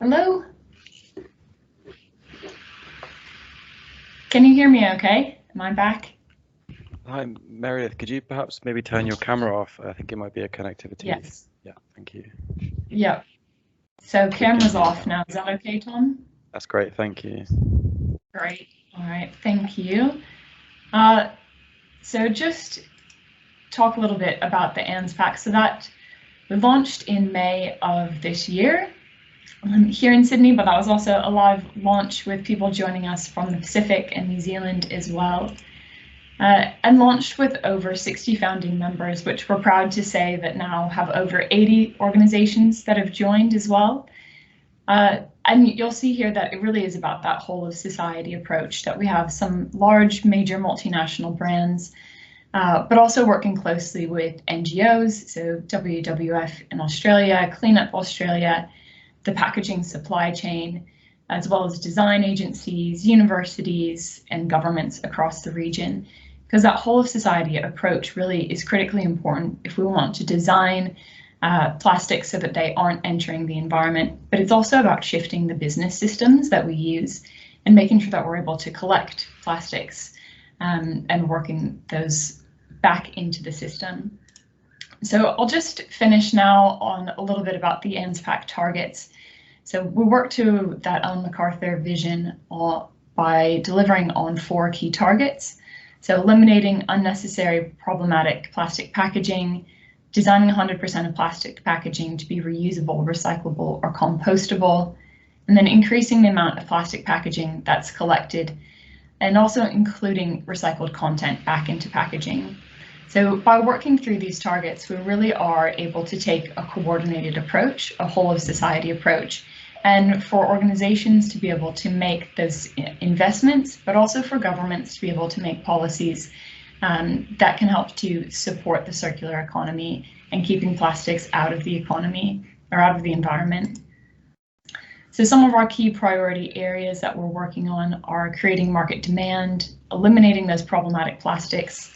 Hello? Can you hear me okay? Am I back?
Hi, Meredith, could you perhaps maybe turn your camera off? I think it might be a connectivity.
Yes.
Yeah, thank you.
Yeah. So camera's off now. Is that okay, Tom?
That's great, thank you.
Great. All right, thank you. So just talk a little bit about the ANZPAC. So that we launched in May of this year here in Sydney, but that was also a live launch with people joining us from the Pacific and New Zealand as well. And launched with over 60 founding members, which we're proud to say that now have over 80 organizations that have joined as well. And you'll see here that it really is about that whole of society approach, that we have some large major multinational brands, but also working closely with NGOs, so WWF in Australia, Clean Up Australia, the packaging supply chain, as well as design agencies, universities, and governments across the region. Because that whole of society approach really is critically important if we want to design plastics so that they aren't entering the environment. But it's also about shifting the business systems that we use and making sure that we're able to collect plastics and working those back into the system. So I'll just finish now on a little bit about the ANZPAC targets. So we work to that Ellen MacArthur vision by delivering on 4 key targets. So eliminating unnecessary problematic plastic packaging, designing 100% of plastic packaging to be reusable, recyclable, or compostable, and then increasing the amount of plastic packaging that's collected, and also including recycled content back into packaging. So by working through these targets, we really are able to take a coordinated approach, a whole of society approach, and for organizations to be able to make those investments, but also for governments to be able to make policies that can help to support the circular economy and keeping plastics out of the economy or out of the environment. So some of our key priority areas that we're working on are creating market demand, eliminating those problematic plastics,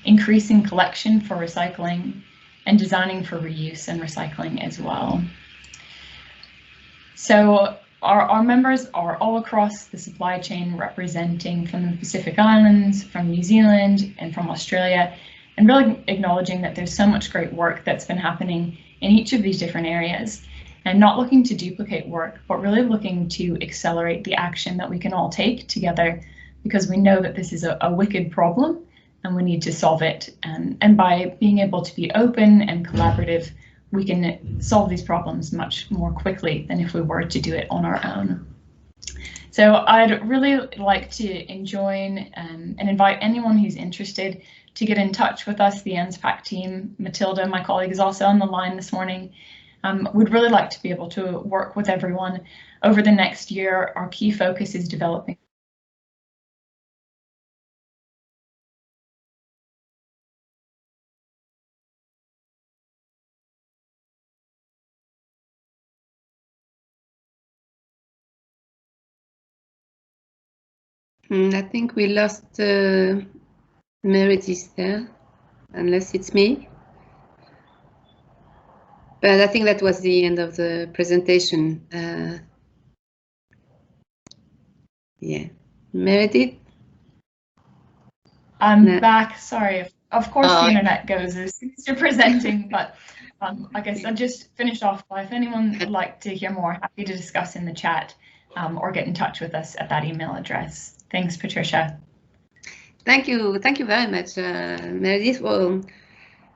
increasing collection for recycling, and designing for reuse and recycling as well. So our members are all across the supply chain, representing from the Pacific Islands, from New Zealand, and from Australia, and really acknowledging that there's so much great work that's been happening in each of these different areas, and not looking to duplicate work, but really looking to accelerate the action that we can all take together, because we know that this is a wicked problem and we need to solve it. And by being able to be open and collaborative, we can solve these problems much more quickly than if we were to do it on our own. So I'd really like to join and invite anyone who's interested to get in touch with us, the ANZPAC team. Matilda, my colleague, is also on the line this morning. We'd really like to be able to work with everyone over the next year. Our key focus is developing
I think we lost Meredith there, unless it's me. But I think that was the end of the presentation. Yeah, Meredith?
I'm back. Sorry. Of course, the internet goes as soon as you're presenting, but I guess I'll just finish off by, if anyone would like to hear more, happy to discuss in the chat or get in touch with us at that email address. Thanks, Patricia.
Thank you very much, Meredith, for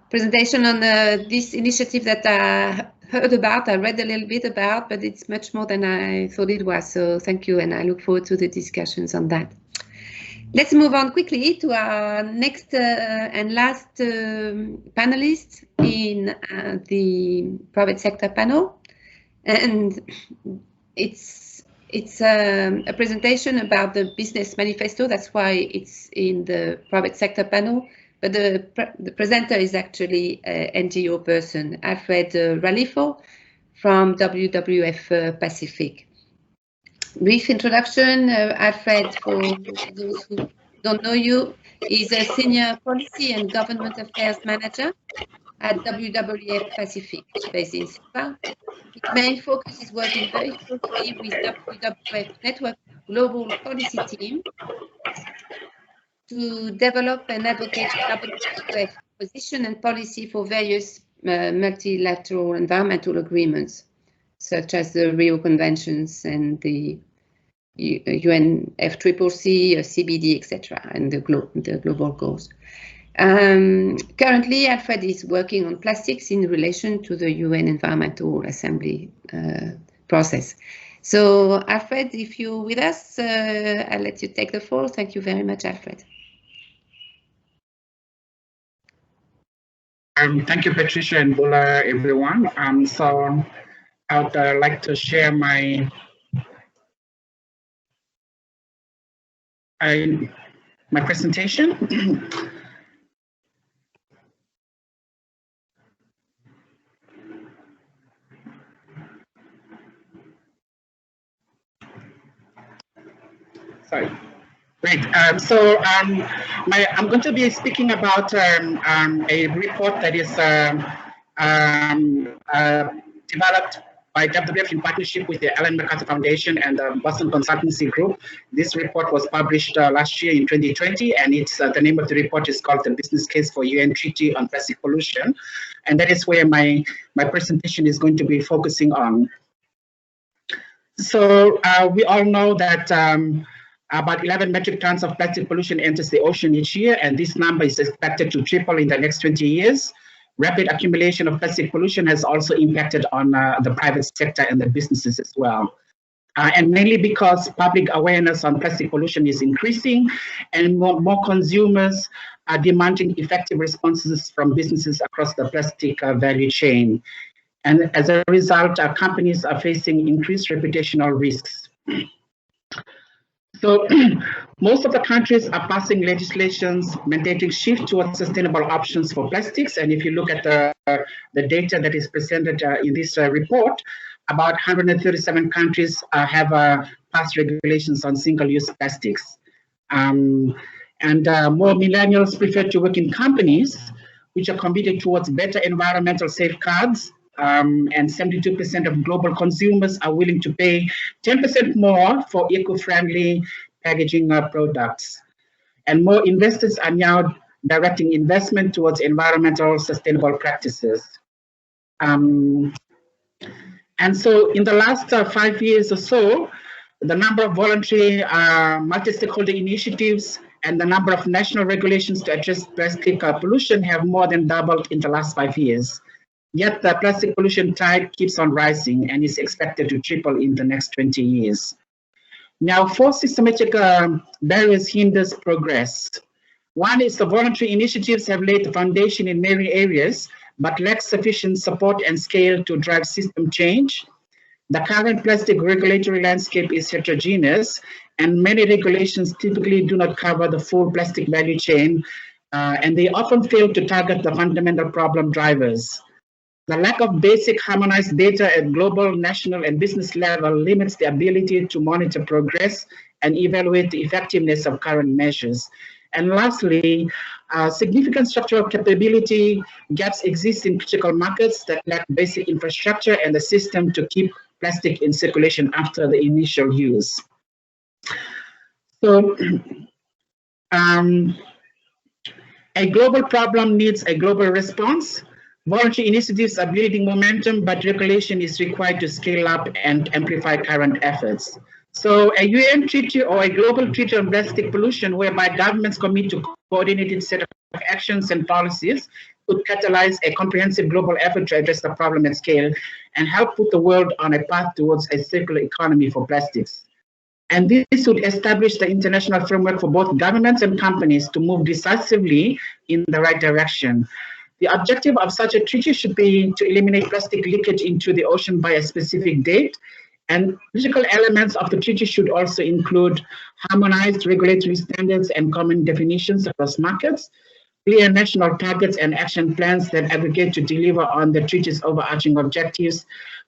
presentation on this initiative that I heard about, I read a little bit about, but it's much more than I thought it was. So thank you, and I look forward to the discussions on that. Let's move on quickly to our next and last panelist in the private sector panel. And it's a presentation about the business manifesto. That's why it's in the private sector panel. But the presenter is actually an NGO person, Alfred Ralifo from WWF Pacific. Brief introduction, Alfred, for those who don't know you, is a senior policy and government affairs manager at WWF Pacific, based in Suva. His main focus is working very closely with WWF Network Global Policy Team to develop and advocate WWF position and policy for various multilateral environmental agreements, such as the Rio Conventions and the UNFCCC, CBD, etc., and the global goals. Currently, Alfred is working on plastics in relation to the UN Environmental Assembly process. So, Alfred, if you're with us, I'll let you take the floor. Thank you very much, Alfred.
Thank you, Patricia and Bula, everyone. So I would like to share my presentation. Sorry. Great. I'm going to be speaking about a report that is developed by WWF in partnership with the Ellen MacArthur Foundation and the Boston Consultancy Group. This report was published last year in 2020, and it's the name of the report is called The Business Case for UN Treaty on Plastic Pollution. And that is where my presentation is going to be focusing on. So we all know that about 11 metric tons of plastic pollution enters the ocean each year, and this number is expected to triple in the next 20 years. Rapid accumulation of plastic pollution has also impacted on the private sector and the businesses as well. And mainly because public awareness on plastic pollution is increasing, and more consumers are demanding effective responses from businesses across the plastic value chain. And as a result, companies are facing increased reputational risks. So most of the countries are passing legislations mandating shift towards sustainable options for plastics. And if you look at the data that is presented in this report, about 137 countries have passed regulations on single-use plastics. And more millennials prefer to work in companies which are committed towards better environmental safeguards. And 72% of global consumers are willing to pay 10% more for eco-friendly packaging products. And more investors are now directing investment towards environmental sustainable practices. And so in the last 5 years or so, the number of voluntary multi-stakeholder initiatives and the number of national regulations to address plastic pollution have more than doubled in the last 5 years. Yet the plastic pollution tide keeps on rising and is expected to triple in the next 20 years. Now, 4 systematic barriers hinders progress. One is the voluntary initiatives have laid the foundation in many areas, but lack sufficient support and scale to drive system change. The current plastic regulatory landscape is heterogeneous, and many regulations typically do not cover the full plastic value chain, and they often fail to target the fundamental problem drivers. The lack of basic harmonized data at global, national, and business level limits the ability to monitor progress and evaluate the effectiveness of current measures. And lastly, significant structural capability gaps exist in critical markets that lack basic infrastructure and the system to keep plastic in circulation after the initial use. So, a global problem needs a global response. Voluntary initiatives are building momentum, but regulation is required to scale up and amplify current efforts. So a UN treaty or a global treaty on plastic pollution whereby governments commit to coordinated set of actions and policies could catalyze a comprehensive global effort to address the problem at scale and help put the world on a path towards a circular economy for plastics. And this would establish the international framework for both governments and companies to move decisively in the right direction. The objective of such a treaty should be to eliminate plastic leakage into the ocean by a specific date. And critical elements of the treaty should also include harmonized regulatory standards and common definitions across markets, clear national targets and action plans that aggregate to deliver on the treaty's overarching objectives,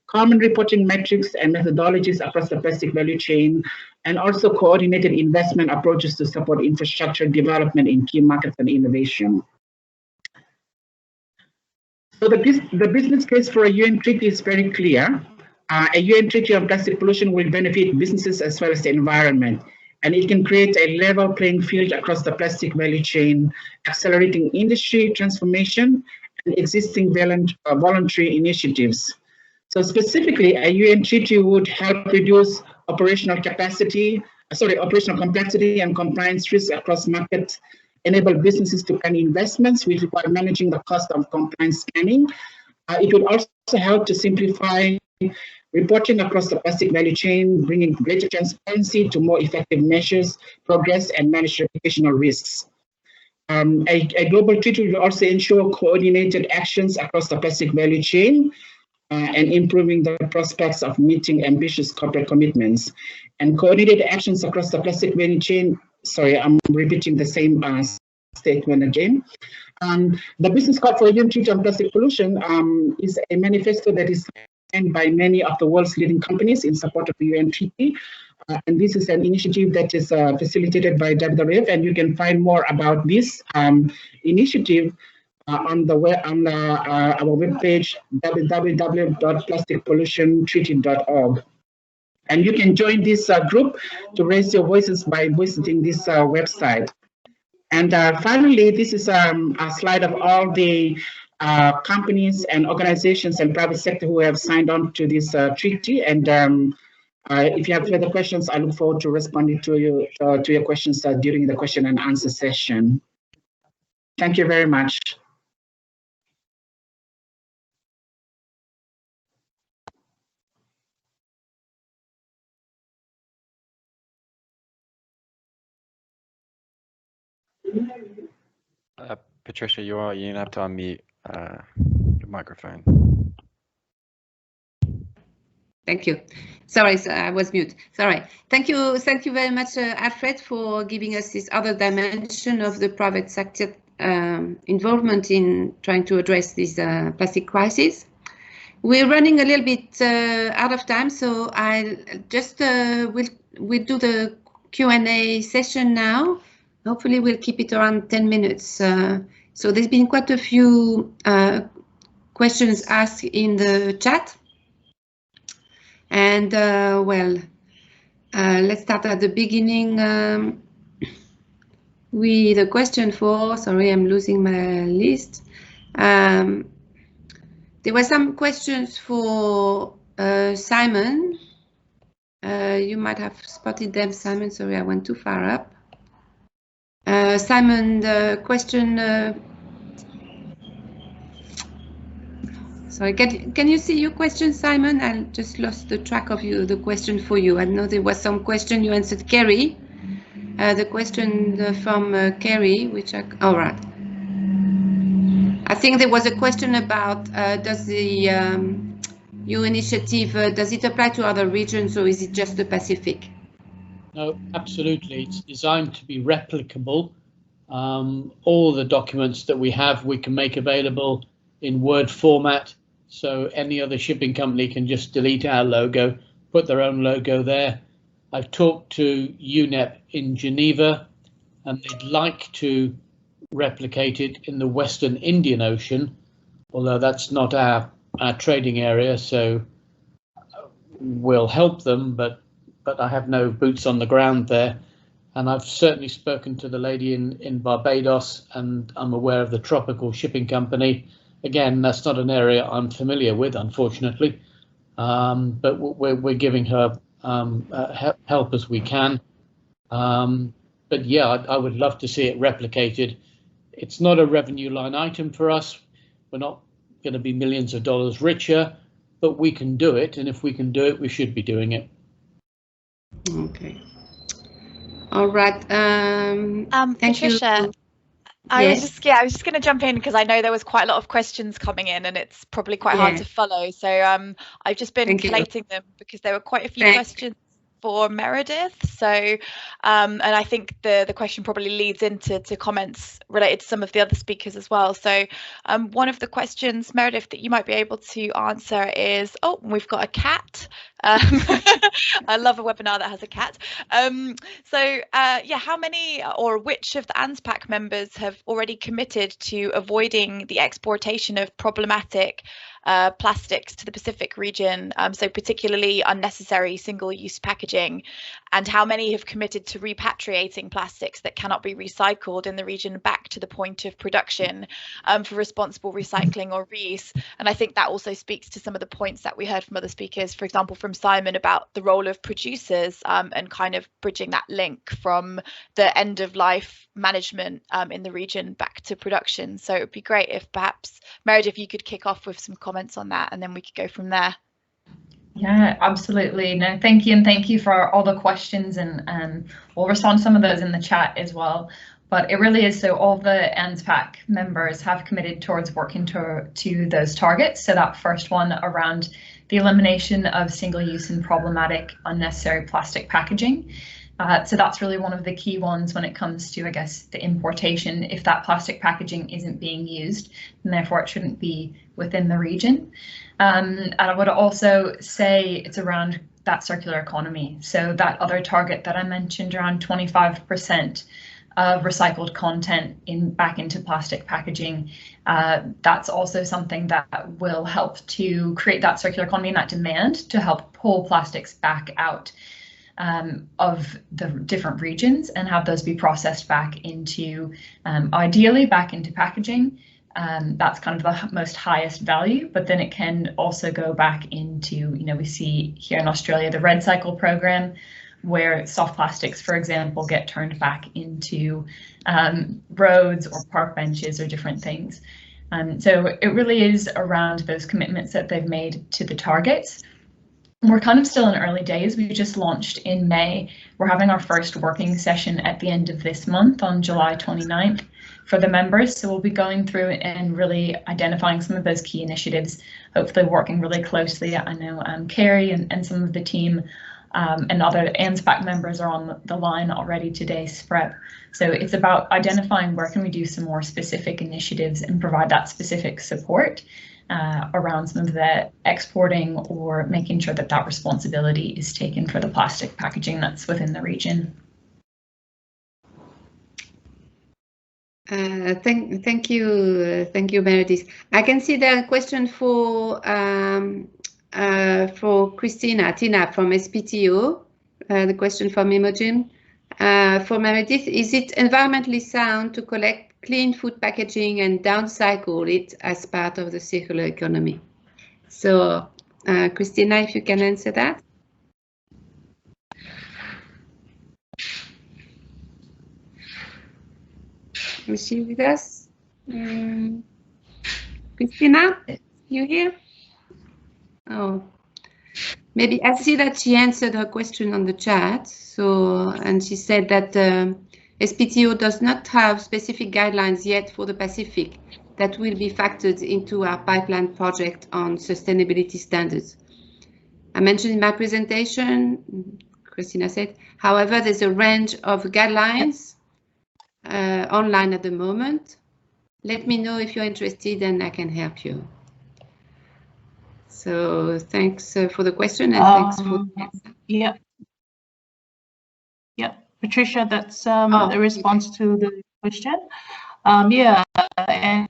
common reporting metrics and methodologies across the plastic value chain, and also coordinated investment approaches to support infrastructure development in key markets and innovation. So the business case for a UN treaty is very clear. A UN treaty on plastic pollution will benefit businesses as well as the environment, and it can create a level playing field across the plastic value chain, accelerating industry transformation and existing voluntary initiatives. So specifically, a UN treaty would help reduce operational complexity and compliance risks across markets, enable businesses to plan investments which require managing the cost of compliance scanning. It would also help to simplify reporting across the plastic value chain, bringing greater transparency to more effective measures, progress, and manage reputational risks. A global treaty will also ensure coordinated actions across the plastic value chain and improving the prospects of meeting ambitious corporate commitments. And coordinated actions across the plastic value chain, sorry, I'm repeating the same statement again. The business card for a UN treaty on plastic pollution is a manifesto that is signed by many of the world's leading companies in support of the UN treaty. And this is an initiative that is facilitated by WWF, and you can find more about this initiative on the web on our webpage www.plasticpollutiontreaty.org. And you can join this group to raise your voices by visiting this website. And finally, this is a slide of all the companies and organizations and private sector who have signed on to this treaty. And if you have further questions, I look forward to responding to your questions during the question and answer session. Thank you very much.
Patricia, you have to unmute your microphone.
Thank you. Sorry, I was mute. Sorry. Thank you very much, Alfred, for giving us this other dimension of the private sector involvement in trying to address this plastic crisis. We're running a little bit out of time, so I'll just we'll do the Q&A session now. Hopefully, we'll keep it around 10 minutes. So there's been quite a few questions asked in the chat. And let's start at the beginning with a question for, sorry, I'm losing my list. There were some questions for Simon. You might have spotted them, Simon. Sorry, I went too far up. Simon, the question. Sorry, can you see your question, Simon? I just lost the track of the question for you. I know there was some question you answered, Kerry. The question from Kerry, which all right. I think there was a question about does the EU initiative, does it apply to other regions or is it just the Pacific?
No, absolutely. It's designed to be replicable. All the documents that we have, we can make available in Word format. So any other shipping company can just delete our logo, put their own logo there. I've talked to UNEP in Geneva, and they'd like to replicate it in the Western Indian Ocean, although that's not our trading area, so we'll help them, but I have no boots on the ground there. And I've certainly spoken to the lady in Barbados, and I'm aware of the Tropical Shipping Company. Again, that's not an area I'm familiar with, unfortunately, but we're giving her help as we can. But yeah, I would love to see it replicated. It's not a revenue line item for us. We're not going to be millions of dollars richer, but we can do it. And if we can do it, we should be doing it.
Okay. All right. Thank
Patricia,
you.
I was
Yes.
just going to jump in because I know there was quite a lot of questions coming in, and it's probably quite hard to follow. So I've just been collating them because there were quite a few questions for Meredith. So and I think the question probably leads into comments related to some of the other speakers as well. So one of the questions, Meredith, that you might be able to answer is, oh, we've got a cat. I love a webinar that has a cat. Yeah, how many or which of the ANZPAC members have already committed to avoiding the exportation of problematic plastics to the Pacific region, so particularly unnecessary single-use packaging, and how many have committed to repatriating plastics that cannot be recycled in the region back to the point of production for responsible recycling or reuse? And I think that also speaks to some of the points that we heard from other speakers, for example, from Simon about the role of producers and kind of bridging that link from the end of life management in the region back to production. So it would be great if perhaps, Meredith, you could kick off with some comments on that, and then we could go from there.
Yeah, absolutely. No, thank you. And thank you for all the questions, and we'll respond to some of those in the chat as well. But it really is, so all the ANZPAC members have committed towards working to those targets. So that first one around the elimination of single-use and problematic unnecessary plastic packaging. So that's really one of the key ones when it comes to, I guess, the importation. If that plastic packaging isn't being used, and therefore it shouldn't be within the region. And I would also say it's around that circular economy. So that other target that I mentioned, around 25% of recycled content back into plastic packaging. That's also something that will help to create that circular economy and that demand to help pull plastics back out of the different regions and have those be processed back into, ideally back into packaging. That's kind of the most highest value, but then it can also go back into, we see here in Australia, the Red Cycle program, where soft plastics, for example, get turned back into roads or park benches or different things. So it really is around those commitments that they've made to the targets. We're kind of still in early days. We just launched in May. We're having our first working session at the end of this month on July 29th for the members. So we'll be going through and really identifying some of those key initiatives, hopefully working really closely. I know Carrie and some of the team and other ANZPAC members are on the line already today, Sprep. So it's about identifying where can we do some more specific initiatives and provide that specific support around some of the exporting or making sure that that responsibility is taken for the plastic packaging that's within the region.
Thank you, Meredith. I can see there a question for Tina from SPTO. The question from Imogen. For Meredith, is it environmentally sound to collect clean food packaging and downcycle it as part of the circular economy? So, Christina, if you can answer that. Is she with us? Christina, you here? Oh, maybe I see that she answered her question on the chat. So, and she said that SPTO does not have specific guidelines yet for the Pacific that will be factored into our pipeline project on sustainability standards. I mentioned in my presentation, Christina said, however, there's a range of guidelines online at the moment. Let me know if you're interested and I can help you. So thanks for the question and thanks for the answer.
Yeah. Yeah, Patricia, that's the response to the question. Yeah, and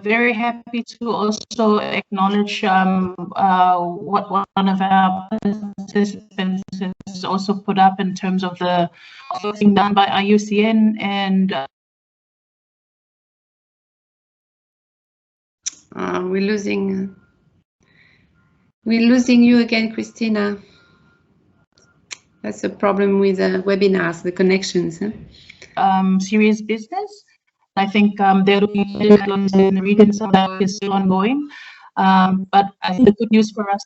very happy to also acknowledge what one of our participants has also put up in terms of the thing done by IUCN and
we're losing you again, Christina. That's a problem with webinars, the connections. Huh?
Serious business. I think they're looking at the reading, so that is still ongoing. But I think the good news for us.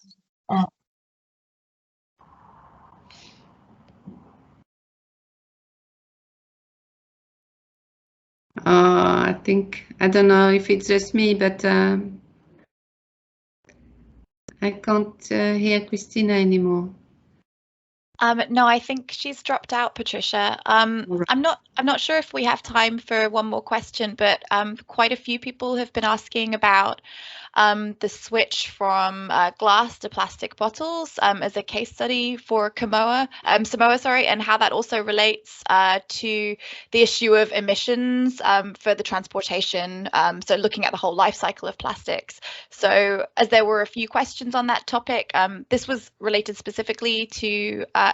I think, I don't know if it's just me, but I can't hear Christina anymore.
No, I think she's dropped out, Patricia. I'm not sure if we have time for one more question, but quite a few people have been asking about the switch from glass to plastic bottles as a case study for Samoa, and how that also relates to the issue of emissions for the transportation. So looking at the whole life cycle of plastics. So as there were a few questions on that topic, this was related specifically to a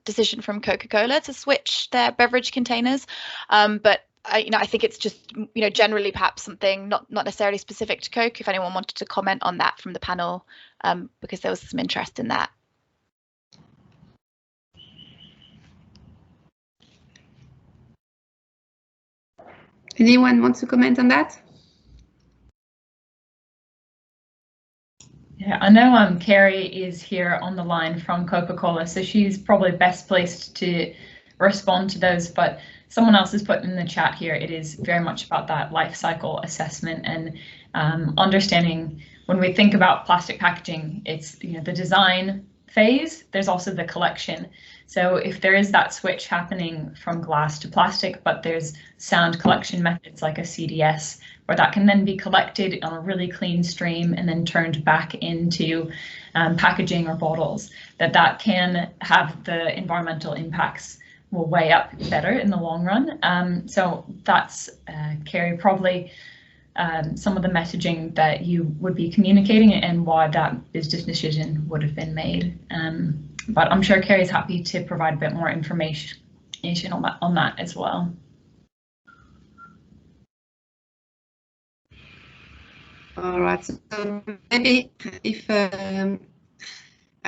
decision from Coca-Cola to switch their beverage containers, but I think it's just, generally perhaps something not necessarily specific to Coke, if anyone wanted to comment on that from the panel, because there was some interest in that.
Anyone wants to comment on that?
Yeah, I know Carrie is here on the line from Coca-Cola, so she's probably best placed to respond to those, but someone else has put in the chat here, it is very much about that life cycle assessment and understanding when we think about plastic packaging, it's the design phase, there's also the collection. So if there is that switch happening from glass to plastic, but there's sound collection methods like a CDS, where that can then be collected on a really clean stream and then turned back into packaging or bottles, that can have the environmental impacts will weigh up better in the long run. So that's, Carrie, probably some of the messaging that you would be communicating and why that business decision would have been made. But I'm sure Carrie's happy to provide a bit more information on that as well.
All right, so maybe if I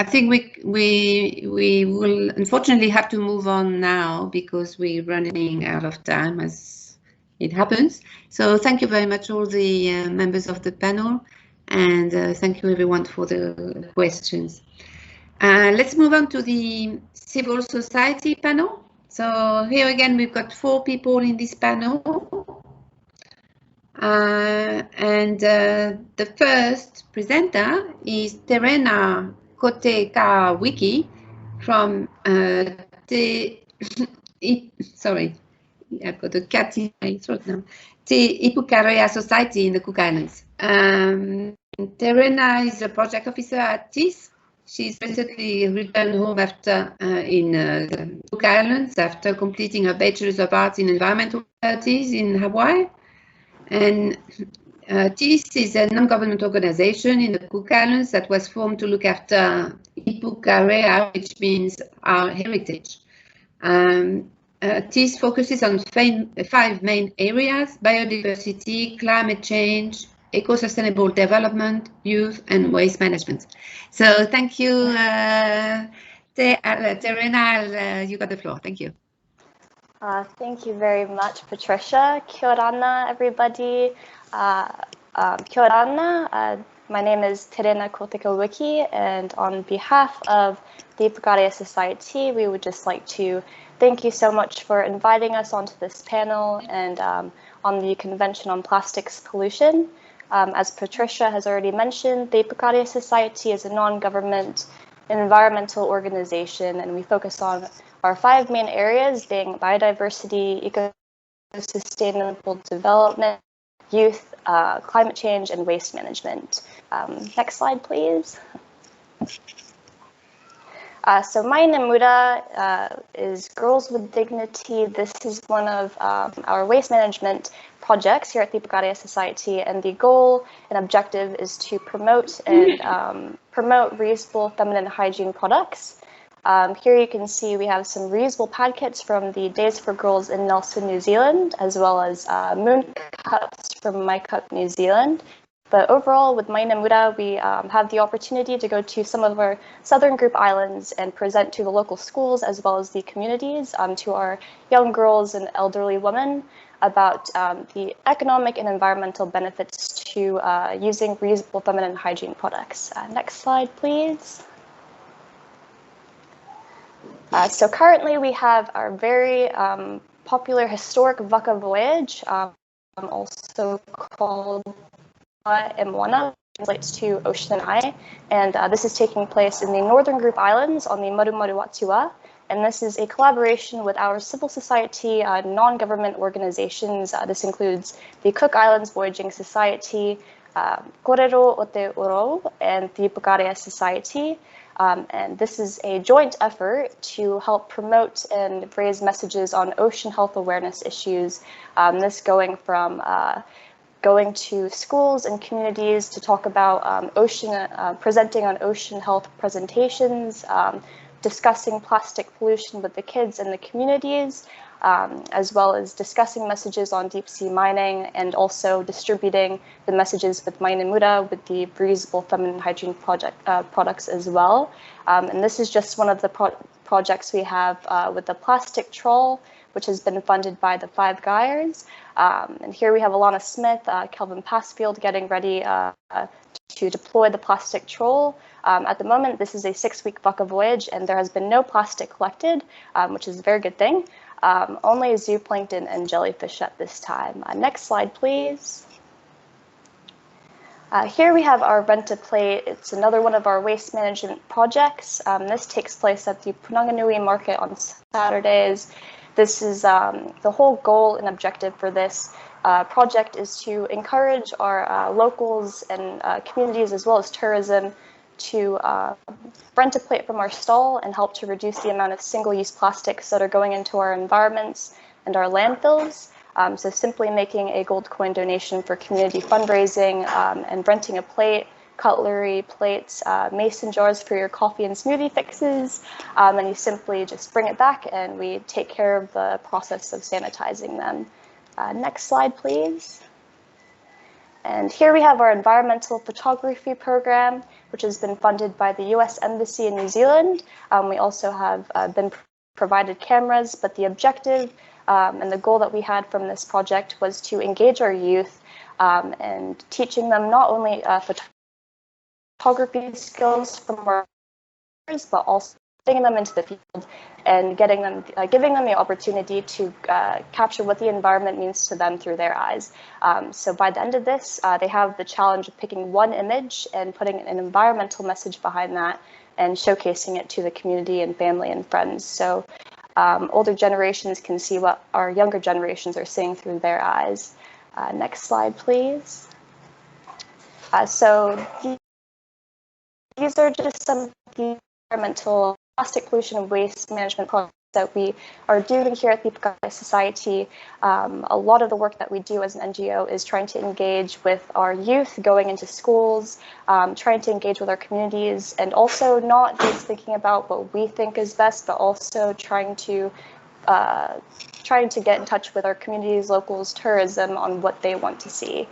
think we will unfortunately have to move on now because we're running out of time as it happens. So thank you very much all the members of the panel, and thank you everyone for the questions. Let's move on to the civil society panel. So here again we've got 4 people in this panel. And the first presenter is Terena Kotekawiki from sorry, I've got a cat in my throat now. Te Ipukarea Society in the Cook Islands. Terena is a project officer at TIS. She's recently returned home after in Cook Islands after completing her Bachelor's of Arts in Environmental Studies in Hawaii. And TIS is a non-government organization in the Cook Islands that was formed to look after Ipukarea, which means our heritage. TIS focuses on 5 main areas: biodiversity, climate change, eco-sustainable development, youth, and waste management. So thank you, Terena, you got the floor. Thank you.
Thank you very much, Patricia. Kia ora, everybody. Kia ora. My name is Terena Kotekawiki, and on behalf of the Ipukarea Society, we would just like to thank you so much for inviting us onto this panel and on the Convention on Plastics Pollution. As Patricia has already mentioned, the Ipukarea Society is a non-government environmental organization, and we focus on our 5 main areas being biodiversity, eco-sustainable development, youth, climate change, and waste management. Next slide, please. So Maina Muda is Girls with Dignity. This is one of our waste management projects here at the Bukaria Society, and the goal and objective is to promote and promote reusable feminine hygiene products. Here you can see we have some reusable pad kits from the Days for Girls in Nelson, New Zealand, as well as moon cups from My Cup, New Zealand. But overall, with Maina Muda, we have the opportunity to go to some of our southern group islands and present to the local schools as well as the communities, to our young girls and elderly women about the economic and environmental benefits to using reusable feminine hygiene products. Next slide, please. So currently we have our very popular historic Waka voyage, also called Moana, translates to Oceania, and this is taking place in the Northern Group Islands on the Marumaru Watua, and this is a collaboration with our civil society non-government organizations. This includes the Cook Islands Voyaging Society, Korero o Te Oro, and the Bukaria Society. And this is a joint effort to help promote and raise messages on ocean health awareness issues. This going from going to schools and communities to talk about presenting on ocean health presentations, discussing plastic pollution with the kids and the communities, as well as discussing messages on deep sea mining, and also distributing the messages with Maina Muda with the reusable feminine hygiene products as well. And this is just one of the projects we have with the plastic trawl, which has been funded by the Five Gyres. And here we have Alana Smith, Kelvin Passfield getting ready to deploy the plastic trawl. At the moment, this is a 6-week Waka voyage, and there has been no plastic collected, which is a very good thing. Only zooplankton and jellyfish at this time. Next slide, please. Here we have our Rent-A-Plate. It's another one of our waste management projects. This takes place at the Punanganui Market on Saturdays. This is the whole goal and objective for this project is to encourage our locals and communities as well as tourism to rent a plate from our stall and help to reduce the amount of single-use plastics that are going into our environments and our landfills. So simply making a gold coin donation for community fundraising and renting a plate, cutlery, plates, mason jars for your coffee and smoothie fixes, and you simply just bring it back and we take care of the process of sanitizing them. Next slide, please. And here we have our environmental photography program, which has been funded by the US Embassy in New Zealand. We also have been provided cameras, but the objective and the goal that we had from this project was to engage our youth and teaching them not only photography skills from our peers, but also getting them into the field and giving them the opportunity to capture what the environment means to them through their eyes. So by the end of this, they have the challenge of picking one image and putting an environmental message behind that and showcasing it to the community and family and friends. So older generations can see what our younger generations are seeing through their eyes. Next slide, please. So these are just some of the environmental plastic pollution and waste management projects that we are doing here at the Bukaria Society. A lot of the work that we do as an NGO is trying to engage with our youth, going into schools, trying to engage with our communities, and also not just thinking about what we think is best, but also trying to get in touch with our communities, locals, tourism on what they want to see.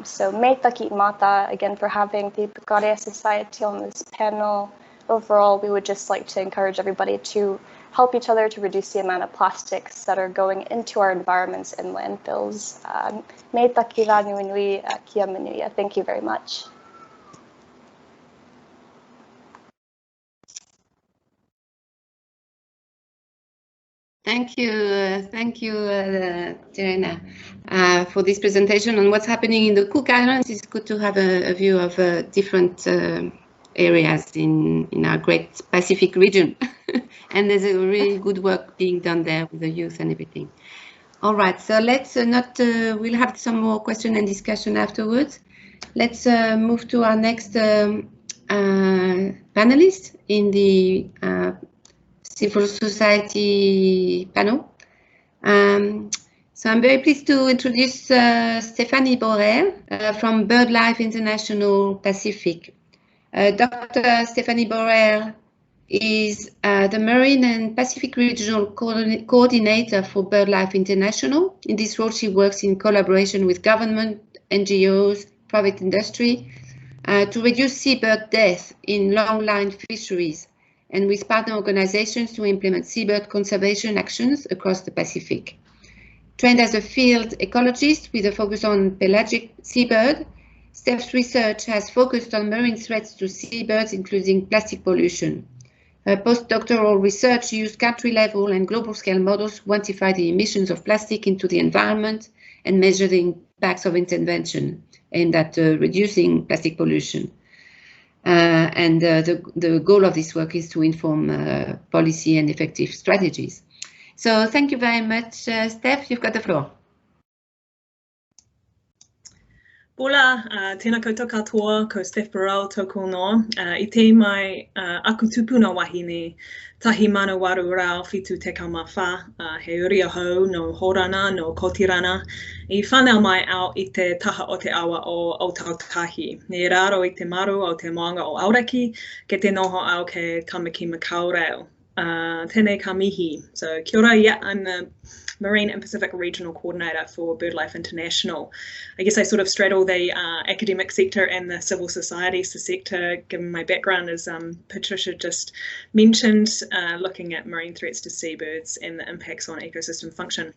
So me taki mata again for having the Bukaria Society on this panel. Overall, we would just like to encourage everybody to help each other to reduce the amount of plastics that are going into our environments and landfills. Me taki rā nui nui kia manuia. Thank you very much.
Thank you, Terena, for this presentation on what's happening in the Cook Islands. It's good to have a view of different areas in our great Pacific region. And there's a really good work being done there with the youth and everything. All right, so let's we'll have some more question and discussion afterwards. Let's move to our next panelists in the civil society panel. So I'm very pleased to introduce Stephanie Borrell from BirdLife International Pacific. Dr. Stephanie Borrell is the Marine and Pacific Regional Coordinator for BirdLife International. In this role, she works in collaboration with government, NGOs, private industry to reduce seabird death in long-line fisheries and with partner organizations to implement seabird conservation actions across the Pacific. Trained as a field ecologist with a focus on pelagic seabird, Steph's research has focused on marine threats to seabirds, including plastic pollution. Her postdoctoral research used country-level and global-scale models to quantify the emissions of plastic into the environment and measure the impacts of intervention aimed at reducing plastic pollution. The goal of this work is to inform policy and effective strategies. So thank you very much, Steph. You've got the floor.
Bola, tēnā koutou katoa, ko Steph Borrell tōku no. I te mai aku tupuna wahine, tahi mana waru rau whitu te kaumawha, he uria hou no Horana, no Kotirana, I whanau mai au I te taha o te awa o Autautahi. Ne raro I te maru o te moanga o Auraki, ke te noho au ke Kamaki Makaureo. Tēnei ka mihi. So kia ora, yeah, I'm the Marine and Pacific Regional Coordinator for BirdLife International. I guess I sort of straddle the academic sector and the civil society sector, given my background, as Patricia just mentioned, looking at marine threats to seabirds and the impacts on ecosystem function.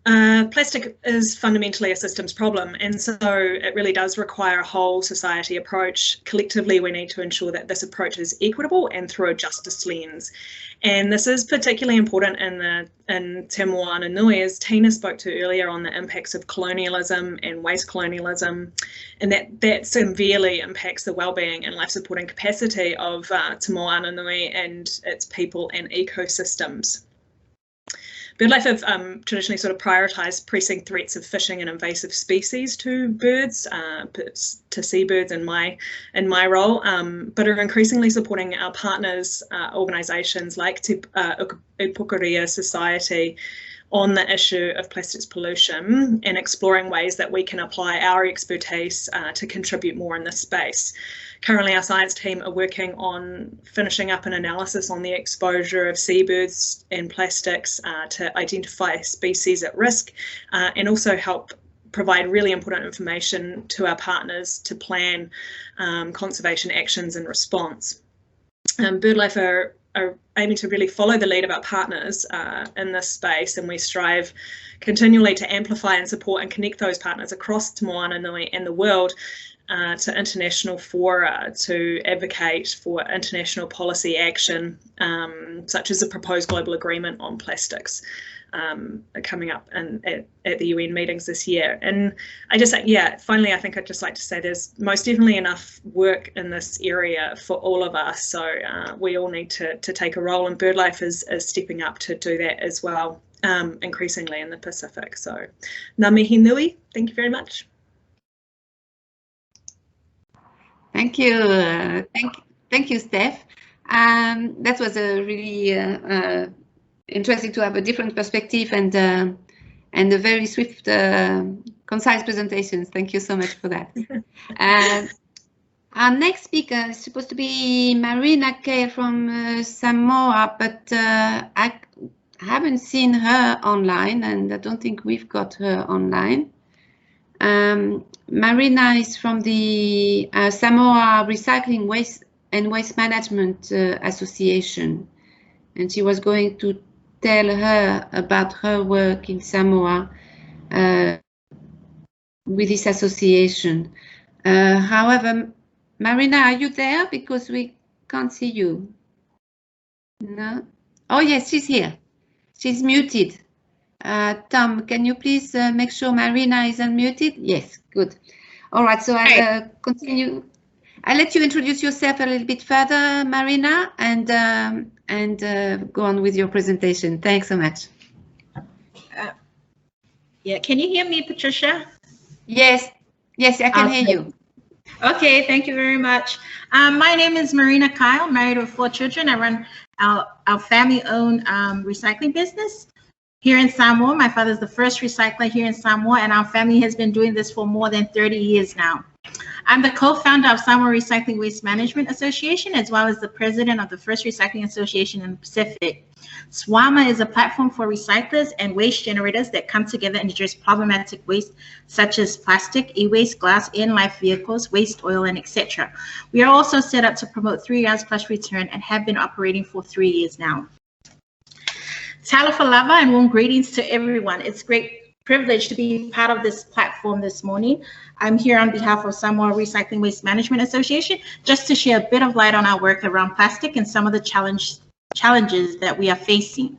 Plastic is fundamentally a systems problem, and so it really does require a whole society approach. Collectively, we need to ensure that this approach is equitable and through a justice lens. And this is particularly important in Te Moana Nui, as Tina spoke to earlier, on the impacts of colonialism and waste colonialism, and that severely impacts the well-being and life-supporting capacity of Te Moana Nui and its people and ecosystems. BirdLife have traditionally sort of prioritised pressing threats of fishing and invasive species to birds, to seabirds in my role, but are increasingly supporting our partners, organisations like Te Pukerea Society on the issue of plastics pollution and exploring ways that we can apply our expertise to contribute more in this space. Currently, our science team are working on finishing up an analysis on the exposure of seabirds and plastics to identify species at risk and also help provide really important information to our partners to plan conservation actions in response. BirdLife are aiming to really follow the lead of our partners in this space, and we strive continually to amplify and support and connect those partners across Te Moana Nui and the world to international fora to advocate for international policy action, such as the proposed global agreement on plastics coming up at the UN meetings this year. And I just, yeah, finally, I think I'd just like to say there's most definitely enough work in this area for all of us. So we all need to take a role, and BirdLife is stepping up to do that as well, increasingly in the Pacific. So ngā mihi nui, thank you very much.
Thank you, thank you, Steph. That was a really interesting to have a different perspective and a very swift, concise presentations. Thank you so much for that. Our next speaker is supposed to be Marina Kay from Samoa, but I haven't seen her online, and I don't think we've got her online. Marina is from the Samoa Recycling Waste and Waste Management Association, and she was going to tell her about her work in Samoa with this association. However, Marina, are you there? Because we can't see you. No? Oh yes, she's here. She's muted. Tom, can you please make sure Marina is unmuted? Yes, good. All right, so I'll continue. I'll let you introduce yourself a little bit further, Marina, and go on with your presentation. Thanks so much.
Yeah, can you hear me, Patricia?
Yes, yes, I can hear you.
Okay, thank you very much. My name is Marina Kyle, married with 4 children. I run our family-owned recycling business here in Samoa. My father is the first recycler here in Samoa, and our family has been doing this for more than 30 years now. I'm the co-founder of Samoa Recycling Waste Management Association, as well as the president of the First Recycling Association in the Pacific. SWAMA is a platform for recyclers and waste generators that come together and address problematic waste such as plastic, e-waste, glass, end-life vehicles, waste oil, and etc. We are also set up to promote 3 hours plus return and have been operating for 3 years now. Talofa lava and warm greetings to everyone. It's great privilege to be part of this platform this morning. I'm here on behalf of Samoa Recycling Waste Management Association just to share a bit of light on our work around plastic and some of the challenges that we are facing.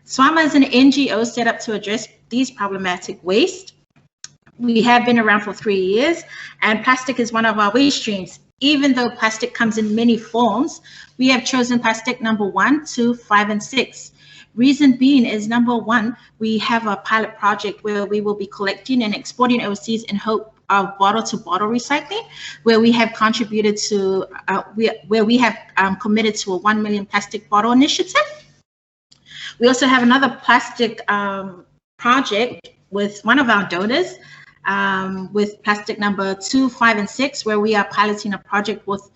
SWAMA is an NGO set up to address these problematic waste. We have been around for 3 years, and plastic is one of our waste streams. Even though plastic comes in many forms, we have chosen plastic number 1, 2, 5, and 6. Reason being is, number 1, we have a pilot project where we will be collecting and exporting overseas in hope of bottle-to-bottle recycling, where we have contributed to, where we have committed to a 1 million plastic bottle initiative. We also have another plastic project with one of our donors with plastic number 2, 5, and 6, where we are piloting a project with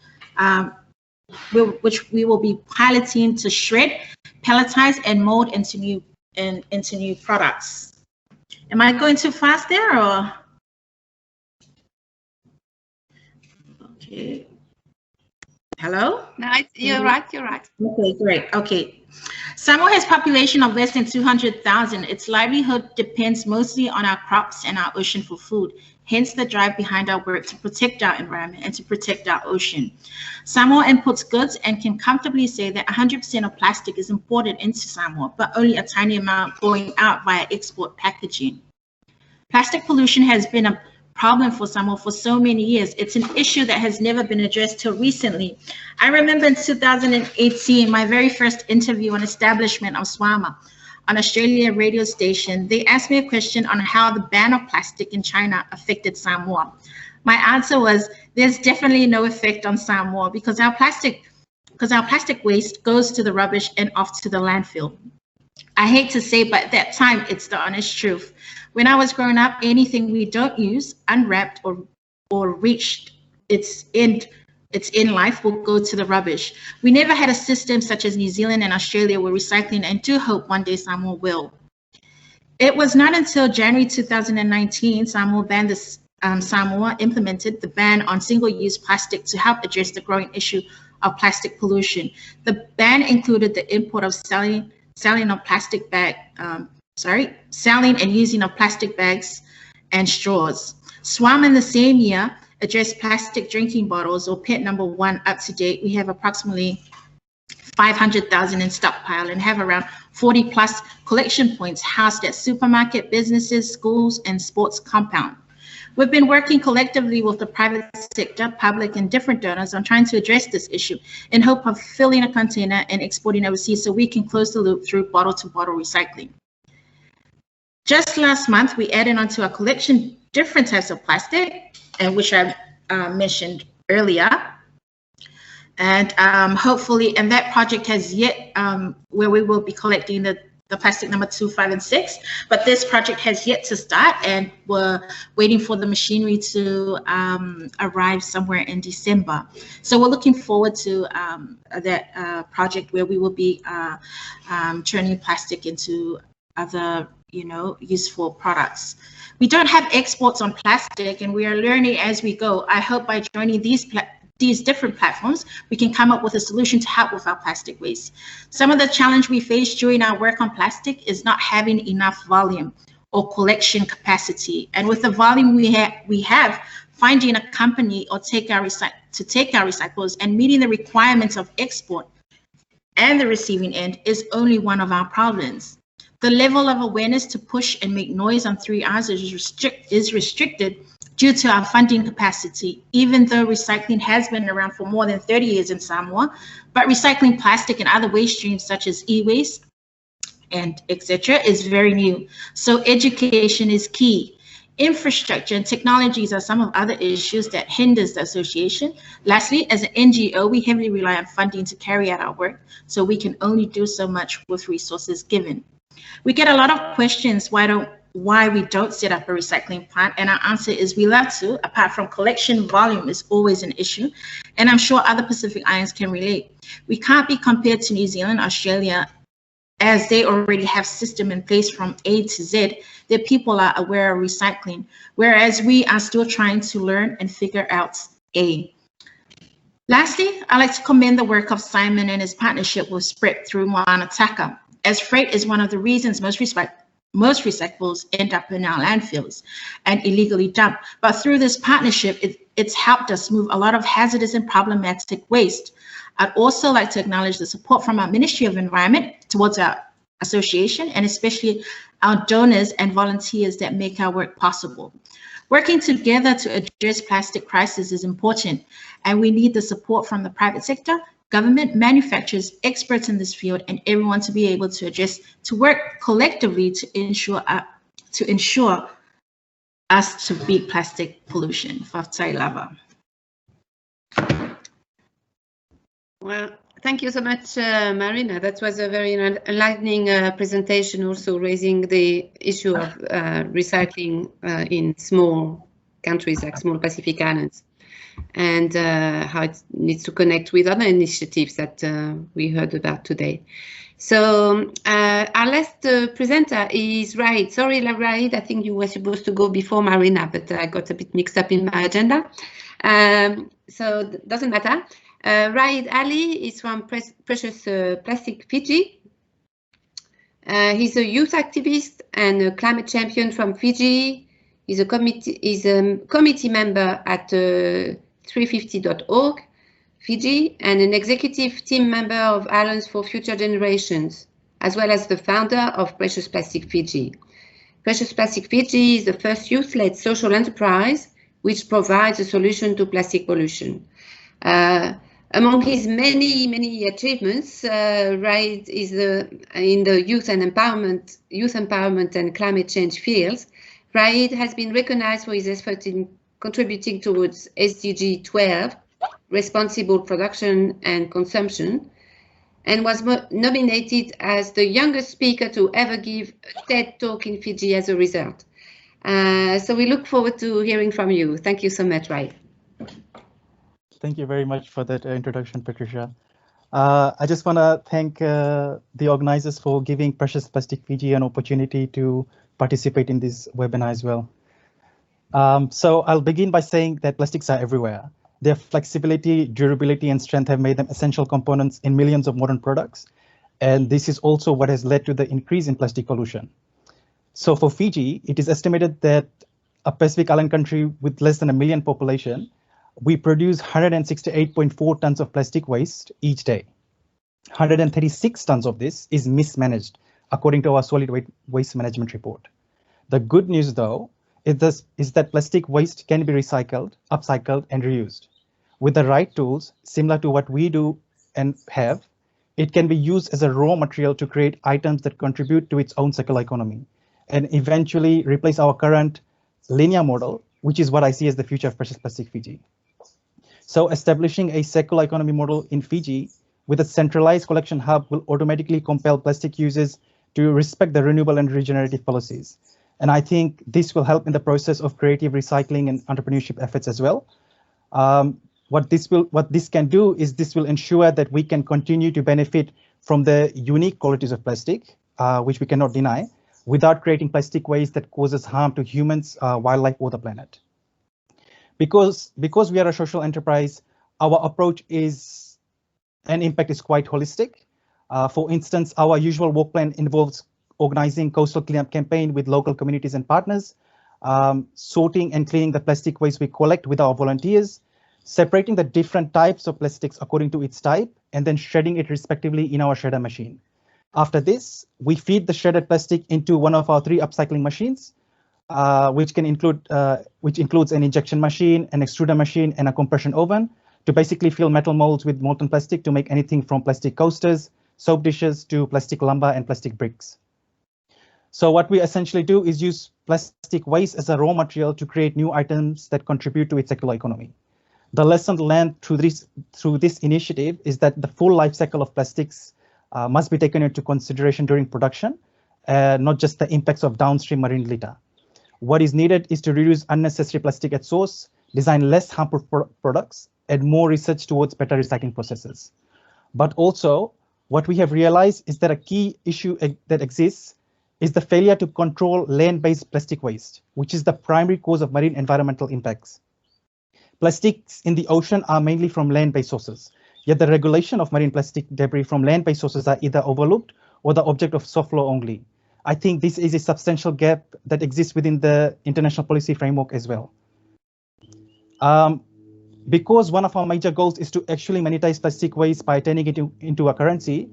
which we will be piloting to shred, pelletize, and mold into new products. Am I going too fast there, or? Okay. Hello?
No, you're right. You're right.
Okay, great. Okay. Samoa has a population of less than 200,000. Its livelihood depends mostly on our crops and our ocean for food. Hence the drive behind our work to protect our environment and to protect our ocean. Samoa imports goods and can comfortably say that 100% of plastic is imported into Samoa, but only a tiny amount going out via export packaging. Plastic pollution has been a problem for Samoa for so many years. It's an issue that has never been addressed till recently. I remember in 2018, my very first interview on establishment of SWAMA on Australia radio station. They asked me a question on how the ban of plastic in China affected Samoa. My answer was, there's definitely no effect on Samoa because our plastic waste goes to the rubbish and off to the landfill. I hate to say, but at that time, it's the honest truth. When I was growing up, anything we don't use, unwrapped or reached its end life will go to the rubbish. We never had a system such as New Zealand and Australia with recycling, and do hope one day Samoa will. It was not until January 2019 Samoa implemented the ban on single-use plastic to help address the growing issue of plastic pollution. The ban included the import of selling and using of plastic bags and straws. SWAM in the same year addressed plastic drinking bottles, or PET number 1, up to date. We have approximately 500,000 in stockpile and have around 40 plus collection points housed at supermarket, businesses, schools, and sports compound. We've been working collectively with the private sector, public, and different donors on trying to address this issue in hope of filling a container and exporting overseas so we can close the loop through bottle-to-bottle recycling. Just last month, we added onto our collection different types of plastic, and which I mentioned earlier. And hopefully, and that project has yet, where we will be collecting the plastic number 2, 5, and 6, but this project has yet to start, and we're waiting for the machinery to arrive somewhere in December. So we're looking forward to that project where we will be turning plastic into other, useful products. We don't have exports on plastic, and we are learning as we go. I hope by joining these different platforms, we can come up with a solution to help with our plastic waste. Some of the challenge we face during our work on plastic is not having enough volume or collection capacity. And with the volume we have, finding a company or take our recyclables and meeting the requirements of export and the receiving end is only one of our problems. The level of awareness to push and make noise on 3 Rs is restricted due to our funding capacity, even though recycling has been around for more than 30 years in Samoa, but recycling plastic and other waste streams such as e-waste and etc. is very new. So education is key. Infrastructure and technologies are some of other issues that hinders the association. Lastly, as an NGO, we heavily rely on funding to carry out our work, so we can only do so much with resources given. We get a lot of questions why we don't set up a recycling plant, and our answer is we love to. Apart from collection volume is always an issue, and I'm sure other Pacific Islands can relate. We can't be compared to New Zealand, Australia, as they already have system in place from A to Z. Their people are aware of recycling, whereas we are still trying to learn and figure out A. Lastly, I'd like to commend the work of Simon and his partnership with Spread through Moana Taka, as freight is one of the reasons most recyclables end up in our landfills and illegally dumped. But through this partnership, it's helped us move a lot of hazardous and problematic waste. I'd also like to acknowledge the support from our Ministry of Environment towards our association, and especially our donors and volunteers that make our work possible. Working together to address plastic crisis is important, and we need the support from the private sector, government, manufacturers, experts in this field, and everyone to be able to work collectively to ensure us to beat plastic pollution. Fatai lava.
Well, thank you so much, Marina. That was a very enlightening presentation, also raising the issue of recycling in small countries like small Pacific Islands, and how it needs to connect with other initiatives that we heard about today. So our last presenter is Raid. Sorry, Raid, I think you were supposed to go before Marina, but I got a bit mixed up in my agenda. So it doesn't matter. Raid Ali is from Precious Plastic Fiji. He's a youth activist and a climate champion from Fiji. He's a committee member at 350.org, Fiji, and an executive team member of Islands for Future Generations, as well as the founder of Precious Plastic Fiji. Precious Plastic Fiji is the first youth-led social enterprise which provides a solution to plastic pollution. Among his many achievements, Raid is in the youth empowerment and climate change fields. Raid has been recognized for his effort in contributing towards SDG 12, responsible production and consumption, and was nominated as the youngest speaker to ever give a TED Talk in Fiji as a result. So we look forward to hearing from you. Thank you so much, Raid.
Thank you very much for that introduction, Patricia. I just want to thank the organizers for giving Precious Plastic Fiji an opportunity to participate in this webinar as well. So I'll begin by saying that plastics are everywhere. Their flexibility, durability, and strength have made them essential components in millions of modern products. And this is also what has led to the increase in plastic pollution. So for Fiji, it is estimated that a Pacific Island country with less than 1 million population, we produce 168.4 tons of plastic waste each day. 136 tons of this is mismanaged, according to our solid waste management report. The good news, though, is that plastic waste can be recycled, upcycled, and reused. With the right tools, similar to what we do and have, it can be used as a raw material to create items that contribute to its own circular economy, and eventually replace our current linear model, which is what I see as the future of Precious Plastic Fiji. So establishing a circular economy model in Fiji with a centralized collection hub will automatically compel plastic users to respect the renewable and regenerative policies. And I think this will help in the process of creative recycling and entrepreneurship efforts as well. What this can do is this will ensure that we can continue to benefit from the unique qualities of plastic, which we cannot deny, without creating plastic waste that causes harm to humans, wildlife, or the planet. Because we are a social enterprise, our approach and impact is quite holistic. For instance, our usual work plan involves organizing coastal cleanup campaign with local communities and partners, sorting and cleaning the plastic waste we collect with our volunteers, separating the different types of plastics according to its type, and then shredding it respectively in our shredder machine. After this, we feed the shredded plastic into one of our 3 upcycling machines, which includes an injection machine, an extruder machine, and a compression oven to basically fill metal molds with molten plastic to make anything from plastic coasters, soap dishes, to plastic lumber and plastic bricks. So what we essentially do is use plastic waste as a raw material to create new items that contribute to its circular economy. The lesson learned through this initiative is that the full life cycle of plastics must be taken into consideration during production, not just the impacts of downstream marine litter. What is needed is to reduce unnecessary plastic at source, design less harmful products, and more research towards better recycling processes. But also, what we have realized is that a key issue that exists is the failure to control land-based plastic waste, which is the primary cause of marine environmental impacts. Plastics in the ocean are mainly from land-based sources, yet the regulation of marine plastic debris from land-based sources are either overlooked or the object of soft law only. I think this is a substantial gap that exists within the international policy framework as well. Because one of our major goals is to actually monetize plastic waste by turning it into a currency,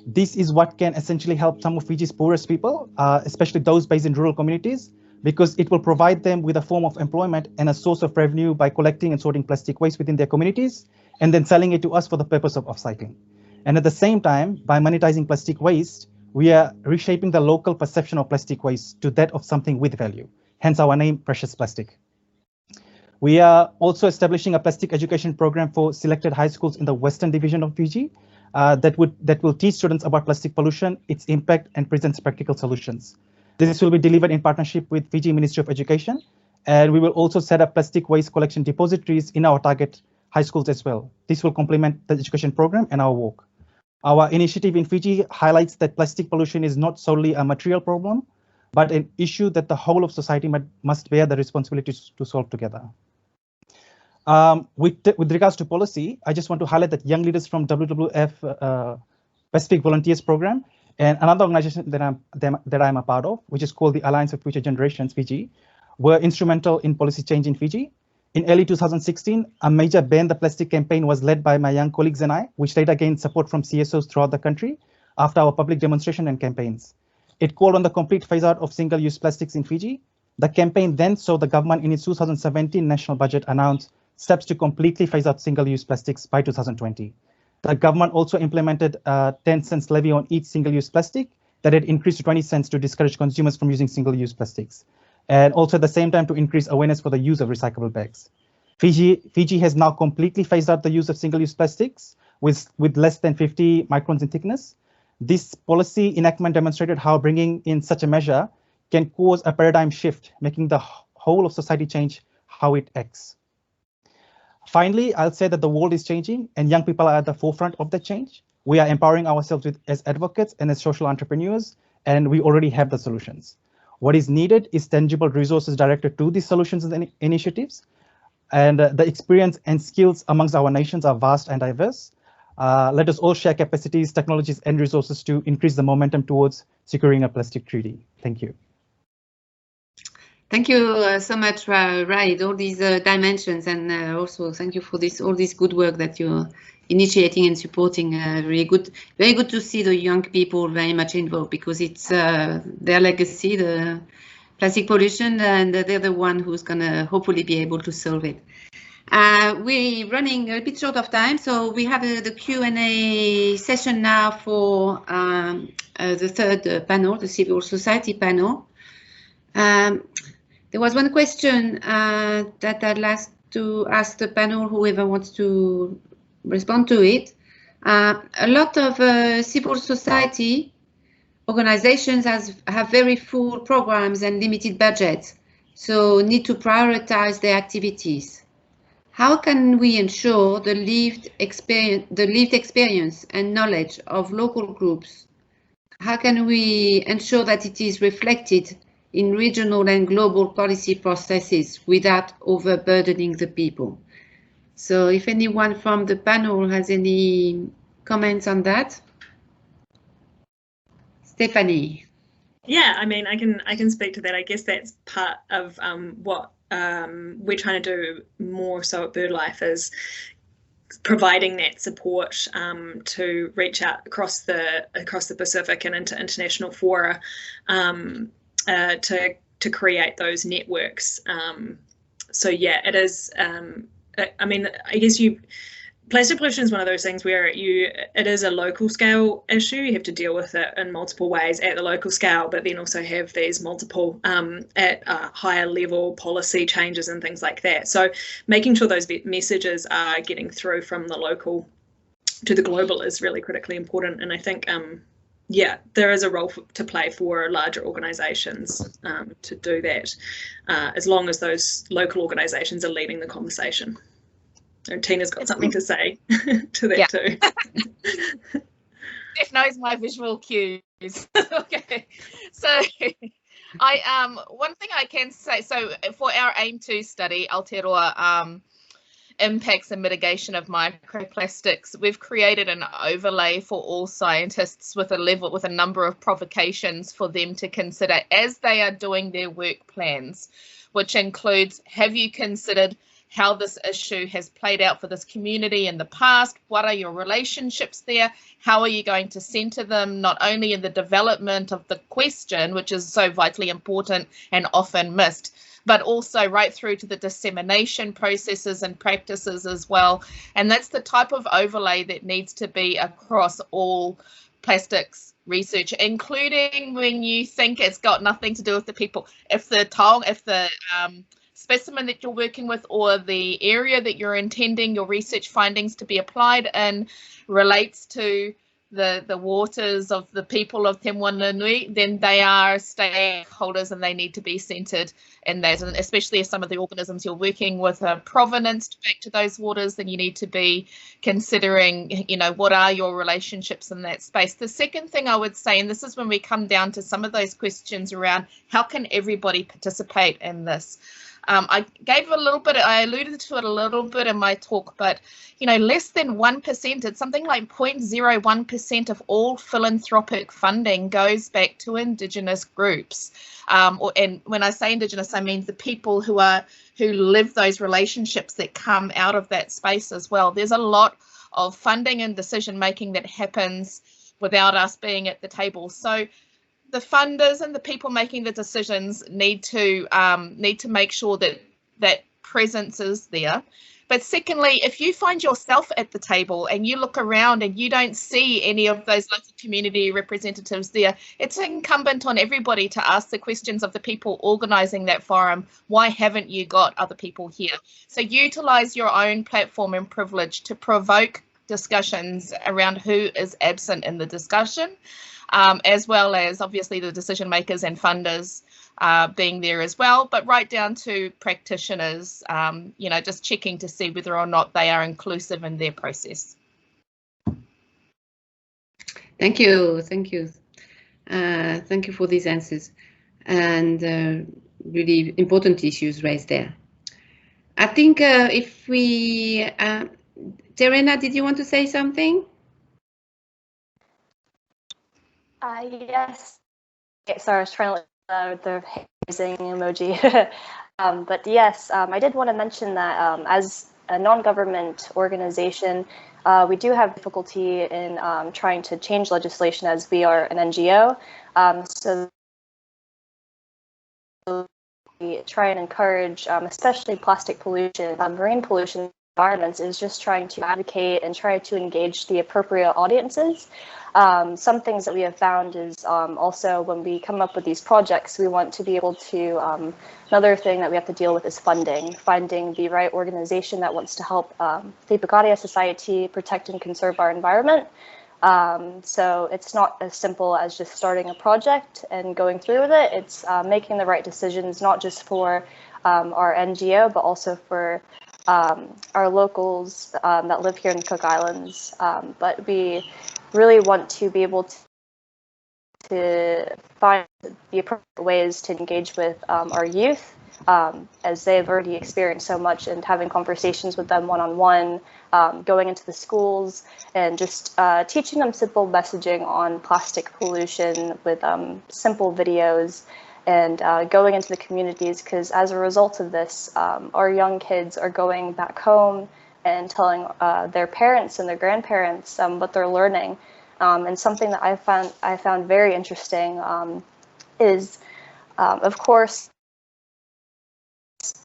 this is what can essentially help some of Fiji's poorest people, especially those based in rural communities, because it will provide them with a form of employment and a source of revenue by collecting and sorting plastic waste within their communities, and then selling it to us for the purpose of upcycling. And at the same time, by monetizing plastic waste, we are reshaping the local perception of plastic waste to that of something with value, hence our name, Precious Plastic. We are also establishing a plastic education program for selected high schools in the Western Division of Fiji that will teach students about plastic pollution, its impact, and presents practical solutions. This will be delivered in partnership with Fiji Ministry of Education, and we will also set up plastic waste collection depositories in our target high schools as well. This will complement the education program and our work. Our initiative in Fiji highlights that plastic pollution is not solely a material problem, but an issue that the whole of society must bear the responsibility to solve together. With regards to policy, I just want to highlight that young leaders from WWF Pacific Volunteers Program and another organization that I'm a part of, which is called the Alliance of Future Generations Fiji, were instrumental in policy change in Fiji. In early 2016, a major Ban the Plastic campaign was led by my young colleagues and I, which later gained support from CSOs throughout the country after our public demonstration and campaigns. It called on the complete phase out of single-use plastics in Fiji. The campaign then saw the government in its 2017 national budget announce steps to completely phase out single-use plastics by 2020. The government also implemented a 10-cent levy on each single-use plastic that had increased to 20 cents to discourage consumers from using single-use plastics, and also at the same time to increase awareness for the use of recyclable bags. Fiji has now completely phased out the use of single-use plastics with less than 50 microns in thickness. This policy enactment demonstrated how bringing in such a measure can cause a paradigm shift, making the whole of society change how it acts. Finally, I'll say that the world is changing and young people are at the forefront of the change. We are empowering ourselves as advocates and as social entrepreneurs, and we already have the solutions. What is needed is tangible resources directed to these solutions and initiatives. And the experience and skills amongst our nations are vast and diverse. Let us all share capacities, technologies, and resources to increase the momentum towards securing a plastic treaty. Thank you.
Thank you so much, Raid, all these dimensions, and also thank you for all this good work that you're initiating and supporting. Very good to see the young people very much involved, because it's their legacy, the plastic pollution, and they're the one who's gonna hopefully be able to solve it. We're running a bit short of time, so we have the Q&A session now for the third panel, the civil society panel. There was one question that I'd like to ask the panel, whoever wants to respond to it. A lot of civil society organizations have very full programs and limited budgets, so need to prioritize their activities. How can we ensure the lived experience and knowledge of local groups? How can we ensure that it is reflected in regional and global policy processes without overburdening the people? So if anyone from the panel has any comments on that. Stephanie.
Yeah, I mean, I can speak to that. I guess that's part of what we're trying to do more so at BirdLife, is providing that support to reach out across the Pacific and into international fora to create those networks. So yeah, it is. I mean, I guess plastic pollution is one of those things where it is a local scale issue. You have to deal with it in multiple ways at the local scale, but then also have these multiple at higher level policy changes and things like that. So making sure those messages are getting through from the local to the global is really critically important. And I think, yeah, there is a role to play for larger organisations to do that, as long as those local organisations are leading the conversation. And Tina's got something to say to that too.
Steph knows my visual cues. Okay, so one thing I can say, so for our AIM2 study, Aotearoa impacts and mitigation of microplastics, we've created an overlay for all scientists with a number of provocations for them to consider as they are doing their work plans, which includes, have you considered how this issue has played out for this community in the past? What are your relationships there? How are you going to centre them, not only in the development of the question, which is so vitally important and often missed, but also right through to the dissemination processes and practices as well. And that's the type of overlay that needs to be across all plastics research, including when you think it's got nothing to do with the people. If the specimen that you're working with or the area that you're intending your research findings to be applied in relates to the waters of the people of Te Moananui, then they are stakeholders and they need to be centred in that. And especially if some of the organisms you're working with are provenance back to those waters, then you need to be considering, you know, what are your relationships in that space. The second thing I would say, and this is when we come down to some of those questions around how can everybody participate in this. I alluded to it a little bit in my talk, but, you know, less than 1%, it's something like 0.01% of all philanthropic funding goes back to Indigenous groups. And when I say Indigenous, I mean the people who live those relationships that come out of that space as well. There's a lot of funding and decision making that happens without us being at the table. So the funders and the people making the decisions need to make sure that that presence is there. But secondly, if you find yourself at the table and you look around and you don't see any of those local community representatives there, it's incumbent on everybody to ask the questions of the people organising that forum. Why haven't you got other people here? So utilise your own platform and privilege to provoke discussions around who is absent in the discussion. As well as obviously the decision makers and funders being there as well, but right down to practitioners, you know, just checking to see whether or not they are inclusive in their process.
Thank you. Thank you. Thank you for these answers and really important issues raised there. I think if we, Terena, did you want to say something?
Yes. Okay, sorry, I was trying to look the raising emoji. But yes, I did want to mention that as a non-government organization, we do have difficulty in trying to change legislation as we are an NGO. So we try and encourage, especially plastic pollution, marine pollution environments, is just trying to advocate and try to engage the appropriate audiences. Some things that we have found is also when we come up with these projects, we want to be able to, another thing that we have to deal with is finding the right organization that wants to help Te Pikaria Society protect and conserve our environment. So it's not as simple as just starting a project and going through with it. It's making the right decisions, not just for our NGO, but also for our locals that live here in the Cook Islands. But we really want to be able to find the appropriate ways to engage with our youth, as they've already experienced so much, and having conversations with them one-on-one, going into the schools and just teaching them simple messaging on plastic pollution with simple videos, and going into the communities, because as a result of this, our young kids are going back home and telling their parents and their grandparents what they're learning. And something that I found very interesting is, of course,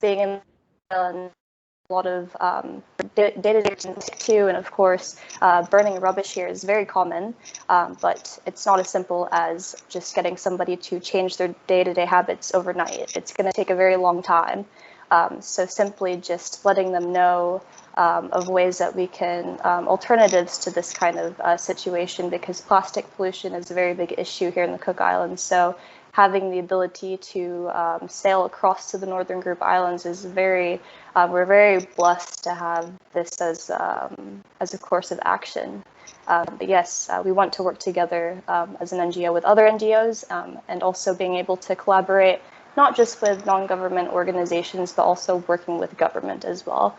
being in lot of day-to-day too, and of course, burning rubbish here is very common, but it's not as simple as just getting somebody to change their day-to-day habits overnight. It's going to take a very long time. So simply just letting them know of ways that we can, alternatives to this kind of situation, because plastic pollution is a very big issue here in the Cook Islands. So having the ability to sail across to the Northern Group Islands is very, we're very blessed to have this as a course of action. But yes, we want to work together as an NGO with other NGOs, and also being able to collaborate not just with non-government organizations, but also working with government as well.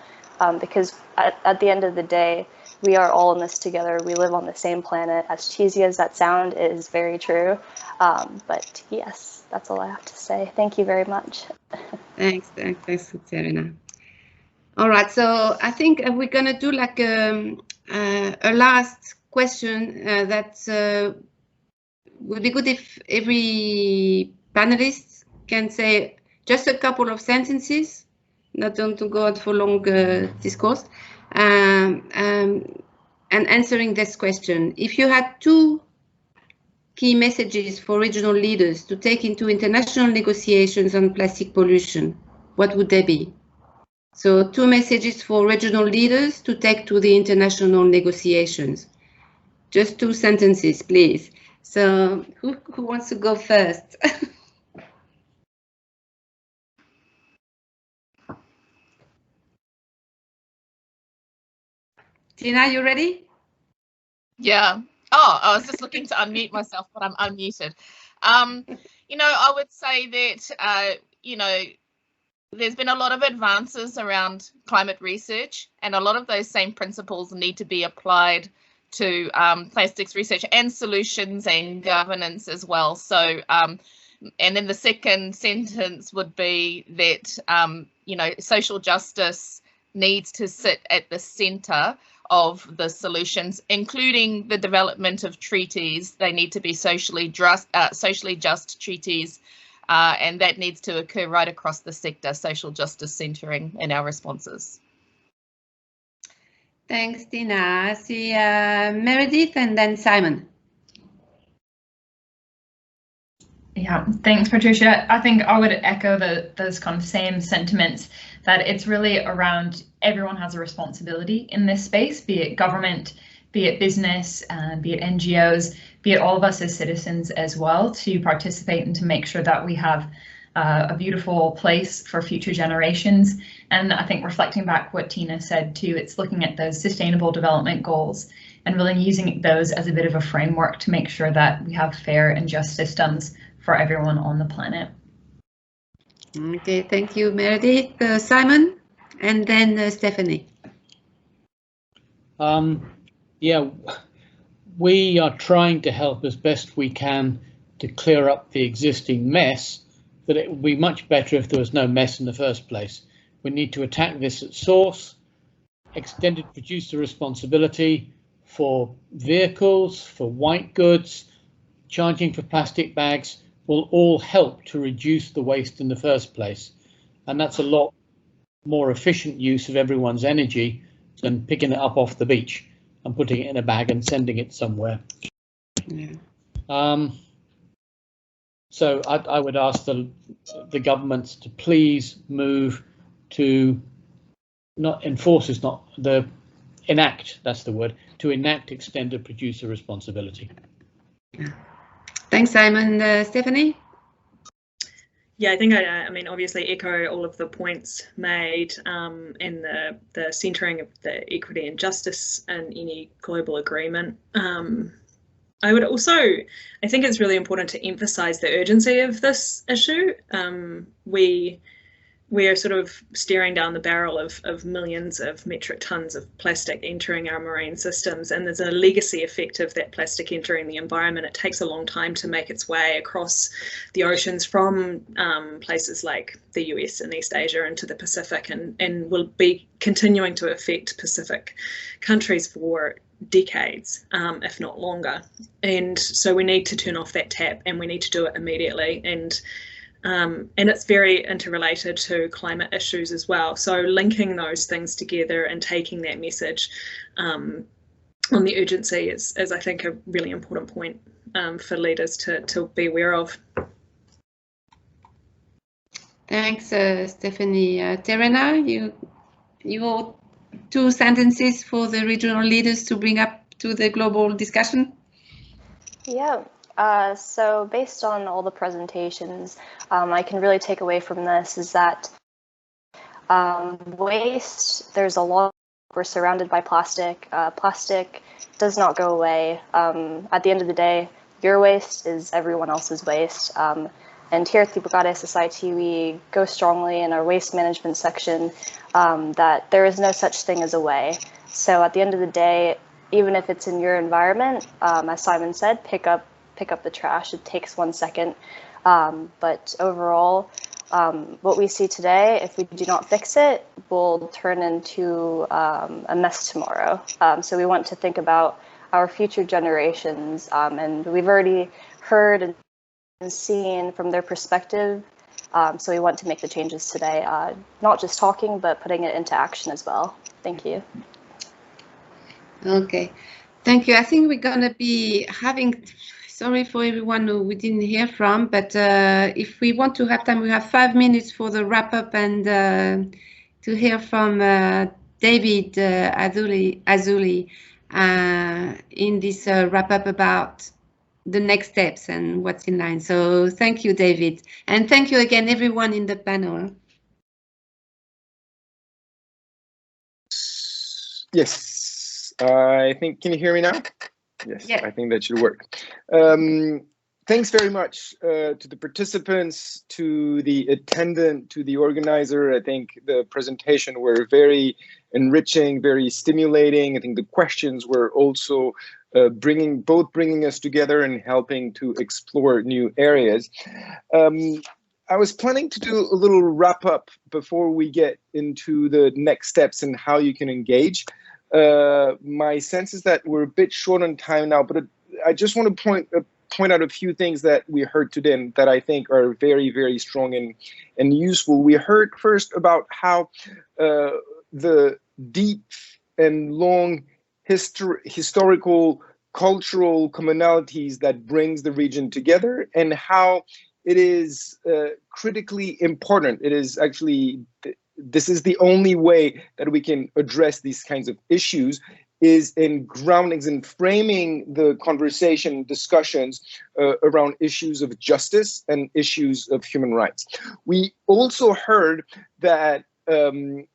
Because at the end of the day, we are all in this together. We live on the same planet. As cheesy as that sound, it is very true. But yes, that's all I have to say. Thank you very much.
Thanks, Serena. All right, so I think we're gonna do like a last question that would be good if every panelist can say just a couple of sentences, not to go on for long discourse, and answering this question. If you had 2 key messages for regional leaders to take into international negotiations on plastic pollution, what would they be? So 2 messages for regional leaders to take to the international negotiations. Just 2 sentences, please. So who wants to go first? Tina, you ready?
Yeah. Oh, I was just looking to unmute myself, but I'm unmuted. You know, I would say that, you know, there's been a lot of advances around climate research, and a lot of those same principles need to be applied to plastics research and solutions and governance as well. So, and then the second sentence would be that, you know, social justice needs to sit at the center of the solutions, including the development of treaties. They need to be socially just treaties, and that needs to occur right across the sector, social justice centering in our responses.
Thanks, Tina. I see Meredith and then Simon.
Yeah, thanks, Patricia. I think I would echo those kind of same sentiments, that it's really around everyone has a responsibility in this space, be it government, be it business, be it NGOs, be it all of us as citizens as well, to participate and to make sure that we have a beautiful place for future generations. And I think reflecting back what Tina said too, it's looking at those sustainable development goals and really using those as a bit of a framework to make sure that we have fair and just systems for everyone on the planet.
Okay, thank you, Meredith. Simon, and then Stephanie.
Yeah, we are trying to help as best we can to clear up the existing mess, but it would be much better if there was no mess in the first place. We need to attack this at source. Extended producer responsibility for vehicles, for white goods, charging for plastic bags will all help to reduce the waste in the first place. And that's a lot more efficient use of everyone's energy than picking it up off the beach and putting it in a bag and sending it somewhere.
Yeah.
So I would ask the governments to please move to enact, that's the word, to enact extended producer responsibility.
Yeah. Thanks, Simon. Stephanie?
Yeah, I think I mean, obviously echo all of the points made, and the centering of the equity and justice in any global agreement. I would also, I think it's really important to emphasize the urgency of this issue. We are sort of staring down the barrel of millions of metric tons of plastic entering our marine systems, and there's a legacy effect of that plastic entering the environment. It takes a long time to make its way across the oceans from places like the US and East Asia into the Pacific, and will be continuing to affect Pacific countries for decades, if not longer. And so we need to turn off that tap, and we need to do it immediately. And and it's very interrelated to climate issues as well. So linking those things together and taking that message on the urgency is I think, a really important point for leaders to be aware of.
Thanks, Stephanie. Terena, your 2 sentences for the regional leaders to bring up to the global discussion?
Yeah. So based on all the presentations, I can really take away from this is that waste, there's a lot, we're surrounded by plastic. Plastic does not go away. At the end of the day, your waste is everyone else's waste. And here at the Bugade Society, we go strongly in our waste management section that there is no such thing as a way. So at the end of the day, even if it's in your environment, as Simon said, pick up the trash. It takes 1 second. But overall, what we see today, if we do not fix it, will turn into a mess tomorrow. So we want to think about our future generations, and we've already heard and seen from their perspective. So we want to make the changes today, not just talking, but putting it into action as well. Thank you.
Okay, thank you. I think we're going to be having, sorry for everyone who we didn't hear from, but if we want to have time, we have 5 minutes for the wrap up and to hear from David Azuli in this wrap up about the next steps and what's in line. So thank you, David. And thank you again, everyone in the panel.
Yes, I think, can you hear me now? Yes, yeah. I think that should work. Thanks very much to the participants, to the attendant, to the organizer. I think the presentation were very enriching, very stimulating. I think the questions were also bringing us together and helping to explore new areas. I was planning to do a little wrap up before we get into the next steps and how you can engage. My sense is that we're a bit short on time now, but I just want to point out a few things that we heard today that I think are very, very strong and useful. We heard first about how the deep and long historical, cultural commonalities that brings the region together, and how it is critically important. It is actually, this is the only way that we can address these kinds of issues, is in groundings and framing the conversation, discussions around issues of justice and issues of human rights. We also heard that, we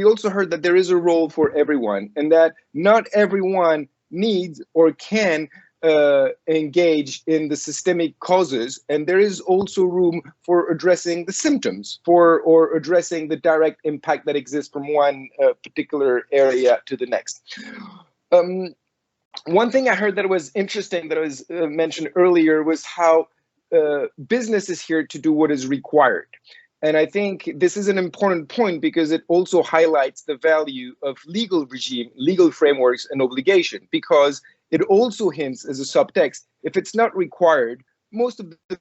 also heard that there is a role for everyone, and that not everyone needs or can engage in the systemic causes, and there is also room for addressing the symptoms, or addressing the direct impact that exists from one particular area to the next. One thing I heard that was interesting, that was mentioned earlier, was how business is here to do what is required. And I think this is an important point because it also highlights the value of legal regime, legal frameworks and obligation, because it also hints as a subtext, if it's not required, most of the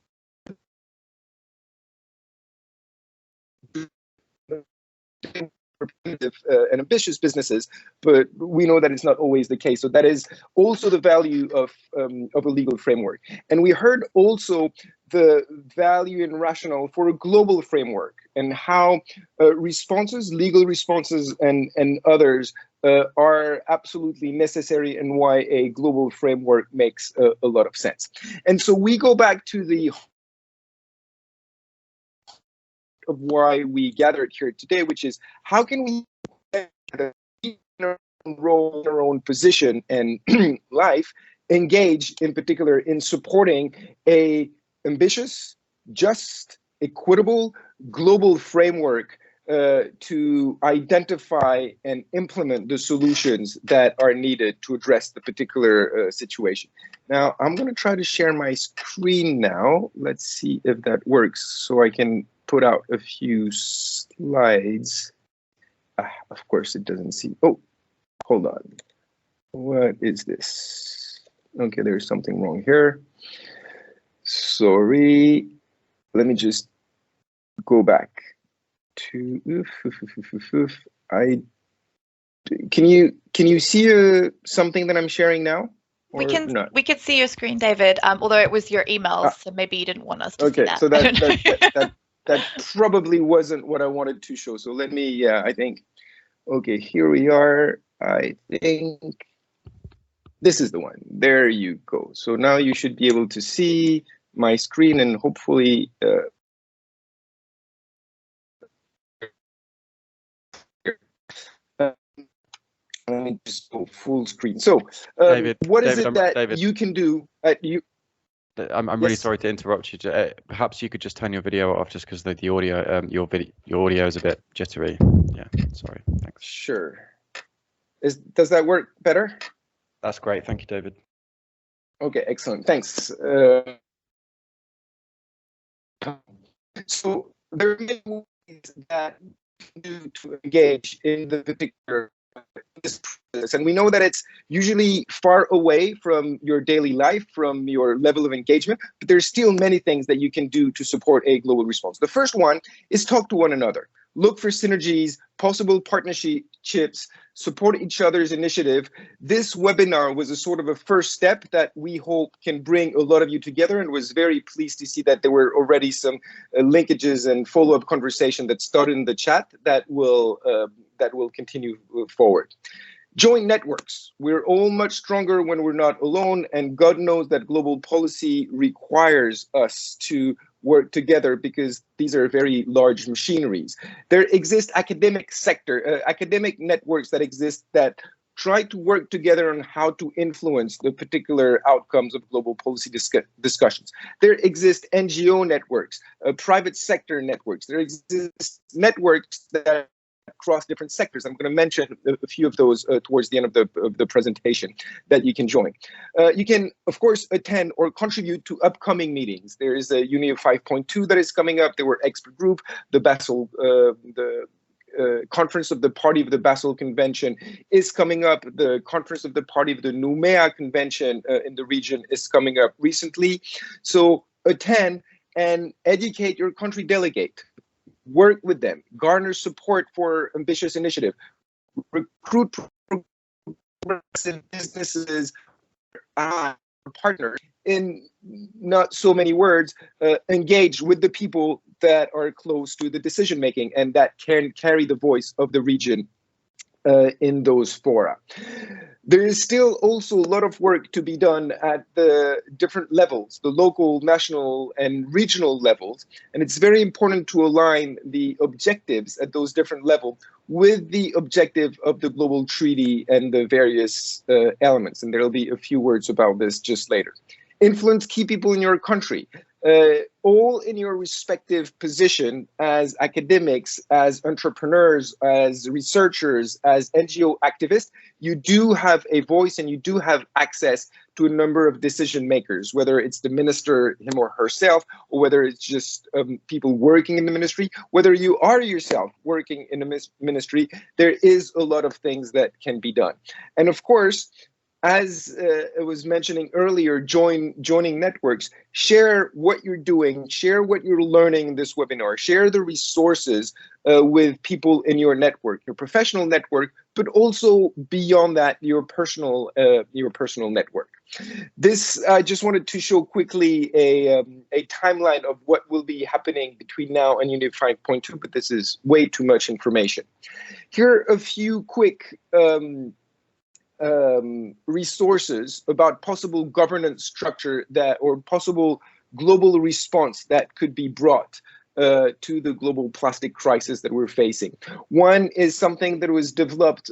and ambitious businesses, but we know that it's not always the case. So that is also the value of a legal framework. And we heard also the value and rationale for a global framework, and how responses, legal responses and others are absolutely necessary, and why a global framework makes a lot of sense. And so we go back to the of why we gathered here today, which is how can we role, our own position and life, engage in particular in supporting a ambitious, just, equitable, global framework to identify and implement the solutions that are needed to address the particular situation. Now, I'm going to try to share my screen now. Let's see if that works, so I can put out a few slides. Of course, it doesn't see. Oh, hold on. What is this? Okay, there's something wrong here. Sorry, let me just go back to can you see something that I'm sharing now?
We can see your screen, David. Although it was your emails, so maybe you didn't want us to see that.
So that probably wasn't what I wanted to show. So let me, I think, okay, here we are. I think this is the one. There you go. So now you should be able to see my screen and hopefully let me just go full screen. So
David,
what is it that you can do at you?
I'm really sorry to interrupt you. Perhaps you could just turn your video off, just because the audio, your audio is a bit jittery. Yeah, sorry. Thanks.
Sure. Does that work better?
That's great. Thank you, David.
Okay, excellent. Thanks. So there are many ways that you can do to engage in the particular process, and we know that it's usually far away from your daily life, from your level of engagement, but there's still many things that you can do to support a global response. The first one is talk to one another. Look for synergies, possible partnerships, support each other's initiative. This webinar was a sort of a first step that we hope can bring a lot of you together, and was very pleased to see that there were already some linkages and follow-up conversation that started in the chat that will continue forward. Join networks. We're all much stronger when we're not alone, and God knows that global policy requires us to work together because these are very large machineries. There exist academic networks that exist that try to work together on how to influence the particular outcomes of global policy discussions. There exist NGO networks, private sector networks. There exist networks that across different sectors. I'm going to mention a few of those towards the end of the presentation that you can join. You can, of course, attend or contribute to upcoming meetings. There is a UNIA 5.2 that is coming up. There were expert group, the Basel, Conference of the Party of the Basel Convention is coming up. The Conference of the Party of the Noumea Convention in the region is coming up recently. So attend and educate your country delegate. Work with them, garner support for ambitious initiative, recruit progressive businesses, partners. In not so many words, engage with the people that are close to the decision making and that can carry the voice of the region in those fora. There is still also a lot of work to be done at the different levels, the local, national, and regional levels. And it's very important to align the objectives at those different levels with the objective of the global treaty and the various elements. And there'll be a few words about this just later. Influence key people in your country. All in your respective position as academics, as entrepreneurs, as researchers, as NGO activists, you do have a voice and you do have access to a number of decision makers, whether it's the minister, him or herself, or whether it's just people working in the ministry, whether you are yourself working in a ministry, there is a lot of things that can be done. And of course, as I was mentioning earlier, joining networks, share what you're doing, share what you're learning in this webinar, share the resources with people in your network, your professional network, but also beyond that, your personal network. This, I just wanted to show quickly a timeline of what will be happening between now and UNIA 5.2, but this is way too much information. Here are a few quick resources about possible governance structure or possible global response that could be brought to the global plastic crisis that we're facing. One is something that was developed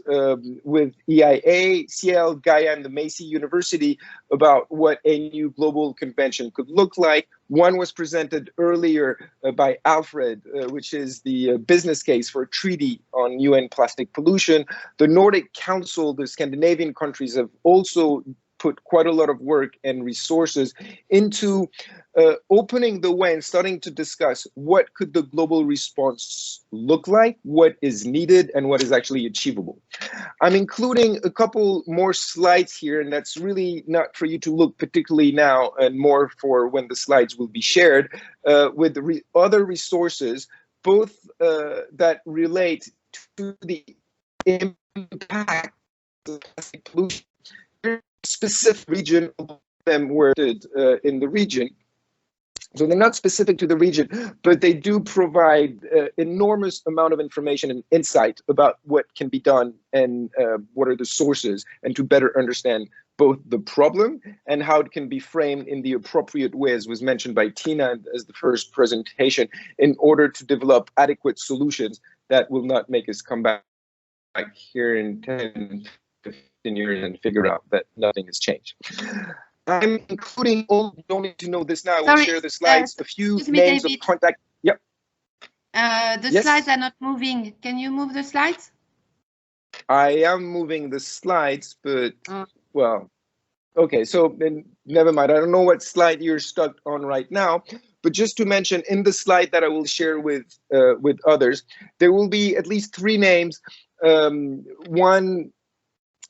with EIA, Ciel, Gaia, and the Massey University about what a new global convention could look like. One was presented earlier by Alfred, which is the business case for a treaty on UN plastic pollution. The Nordic Council, the Scandinavian countries have also put quite a lot of work and resources into opening the way and starting to discuss what could the global response look like, what is needed, and what is actually achievable. I'm including a couple more slides here, and that's really not for you to look particularly now and more for when the slides will be shared with other resources, both that relate to the impact of plastic pollution. Specific region of them were in the region. So they're not specific to the region, but they do provide enormous amount of information and insight about what can be done and what are the sources, and to better understand both the problem and how it can be framed in the appropriate way, as was mentioned by Tina as the first presentation, in order to develop adequate solutions that will not make us come back here in 10, 15 years and figure out that nothing has changed. I'm including all, you don't need to know this now, I will share the slides, a few names of contact. Yep.
The slides are not moving. Can you move the slides?
I am moving the slides, but, well, okay, so then never mind. I don't know what slide you're stuck on right now, but just to mention, in the slide that I will share with others, there will be at least 3 names. One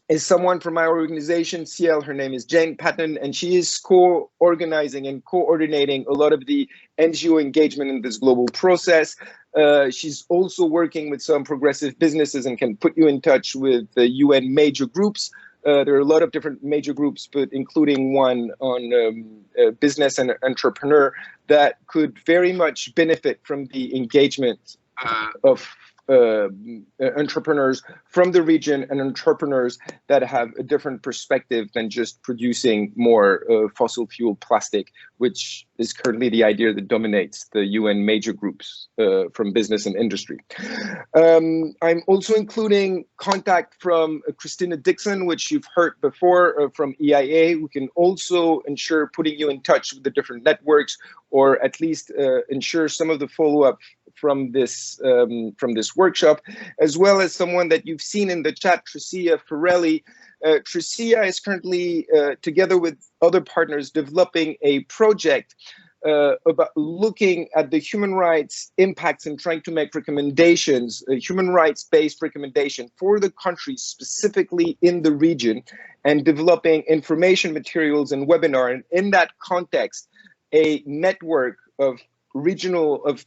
is someone from my organization, CL. Her name is Jane Patton, and she is co-organizing and coordinating a lot of the NGO engagement in this global process. She's also working with some progressive businesses and can put you in touch with the UN major groups. There are a lot of different major groups, but including one on business and entrepreneur that could very much benefit from the engagement of entrepreneurs from the region, and entrepreneurs that have a different perspective than just producing more fossil fuel plastic, which is currently the idea that dominates the UN major groups from business and industry. I'm also including contact from Christina Dixon, which you've heard before from EIA, who can also ensure putting you in touch with the different networks, or at least ensure some of the follow-up from this workshop, as well as someone that you've seen in the chat, Tricia Ferrelli. Tricia is currently, together with other partners, developing a project about looking at the human rights impacts and trying to make recommendations, human rights-based recommendation for the countries specifically in the region, and developing information materials and webinar. And in that context, a network of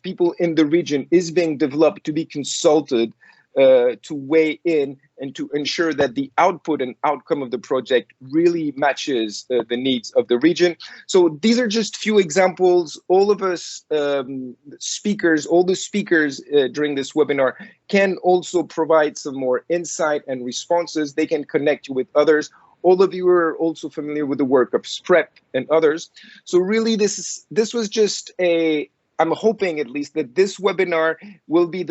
people in the region is being developed to be consulted, to weigh in and to ensure that the output and outcome of the project really matches the needs of the region. So these are just few examples. All of us speakers, all the speakers during this webinar can also provide some more insight and responses. They can connect you with others. All of you are also familiar with the work of SPREP and others. So really this was just I'm hoping at least that this webinar will be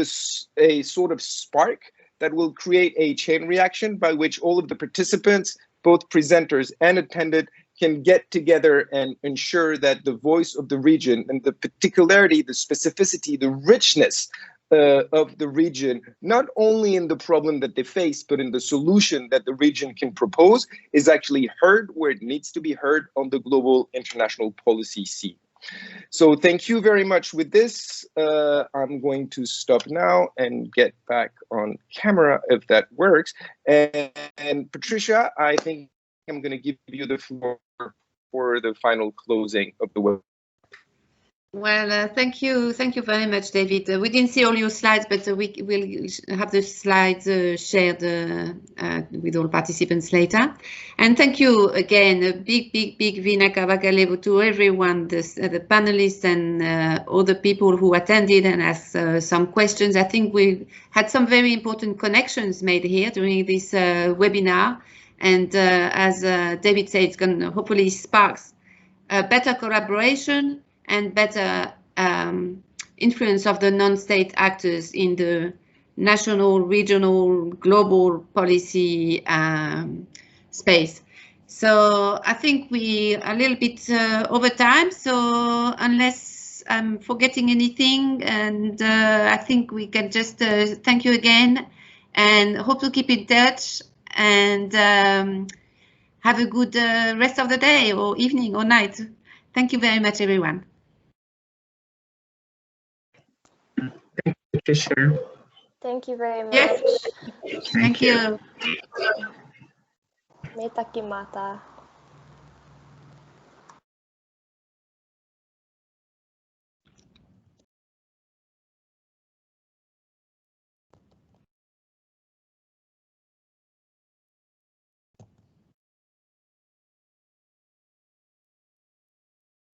a sort of spark that will create a chain reaction by which all of the participants, both presenters and attended, can get together and ensure that the voice of the region and the particularity, the specificity, the richness of the region, not only in the problem that they face, but in the solution that the region can propose, is actually heard where it needs to be heard on the global international policy scene. So thank you very much with this. I'm going to stop now and get back on camera if that works. And Patricia, I think I'm going to give you the floor for the final closing of the webinar.
Well, thank you very much, David. We didn't see all your slides, but we will have the slides shared with all participants later. And thank you again, a big Vinaka Bakalevo to everyone, the panelists and all the people who attended and asked some questions. I think we had some very important connections made here during this webinar. And as David said, it's going to hopefully spark better collaboration and better influence of the non-state actors in the national, regional, global policy space. So I think we are a little bit over time. So unless I'm forgetting anything, and I think we can just thank you again and hope to keep in touch. And have a good rest of the day or evening or night. Thank you very much, everyone.
Thank you, Patricia.
Thank you very much.
Yes. Thank you.
Me taki mata.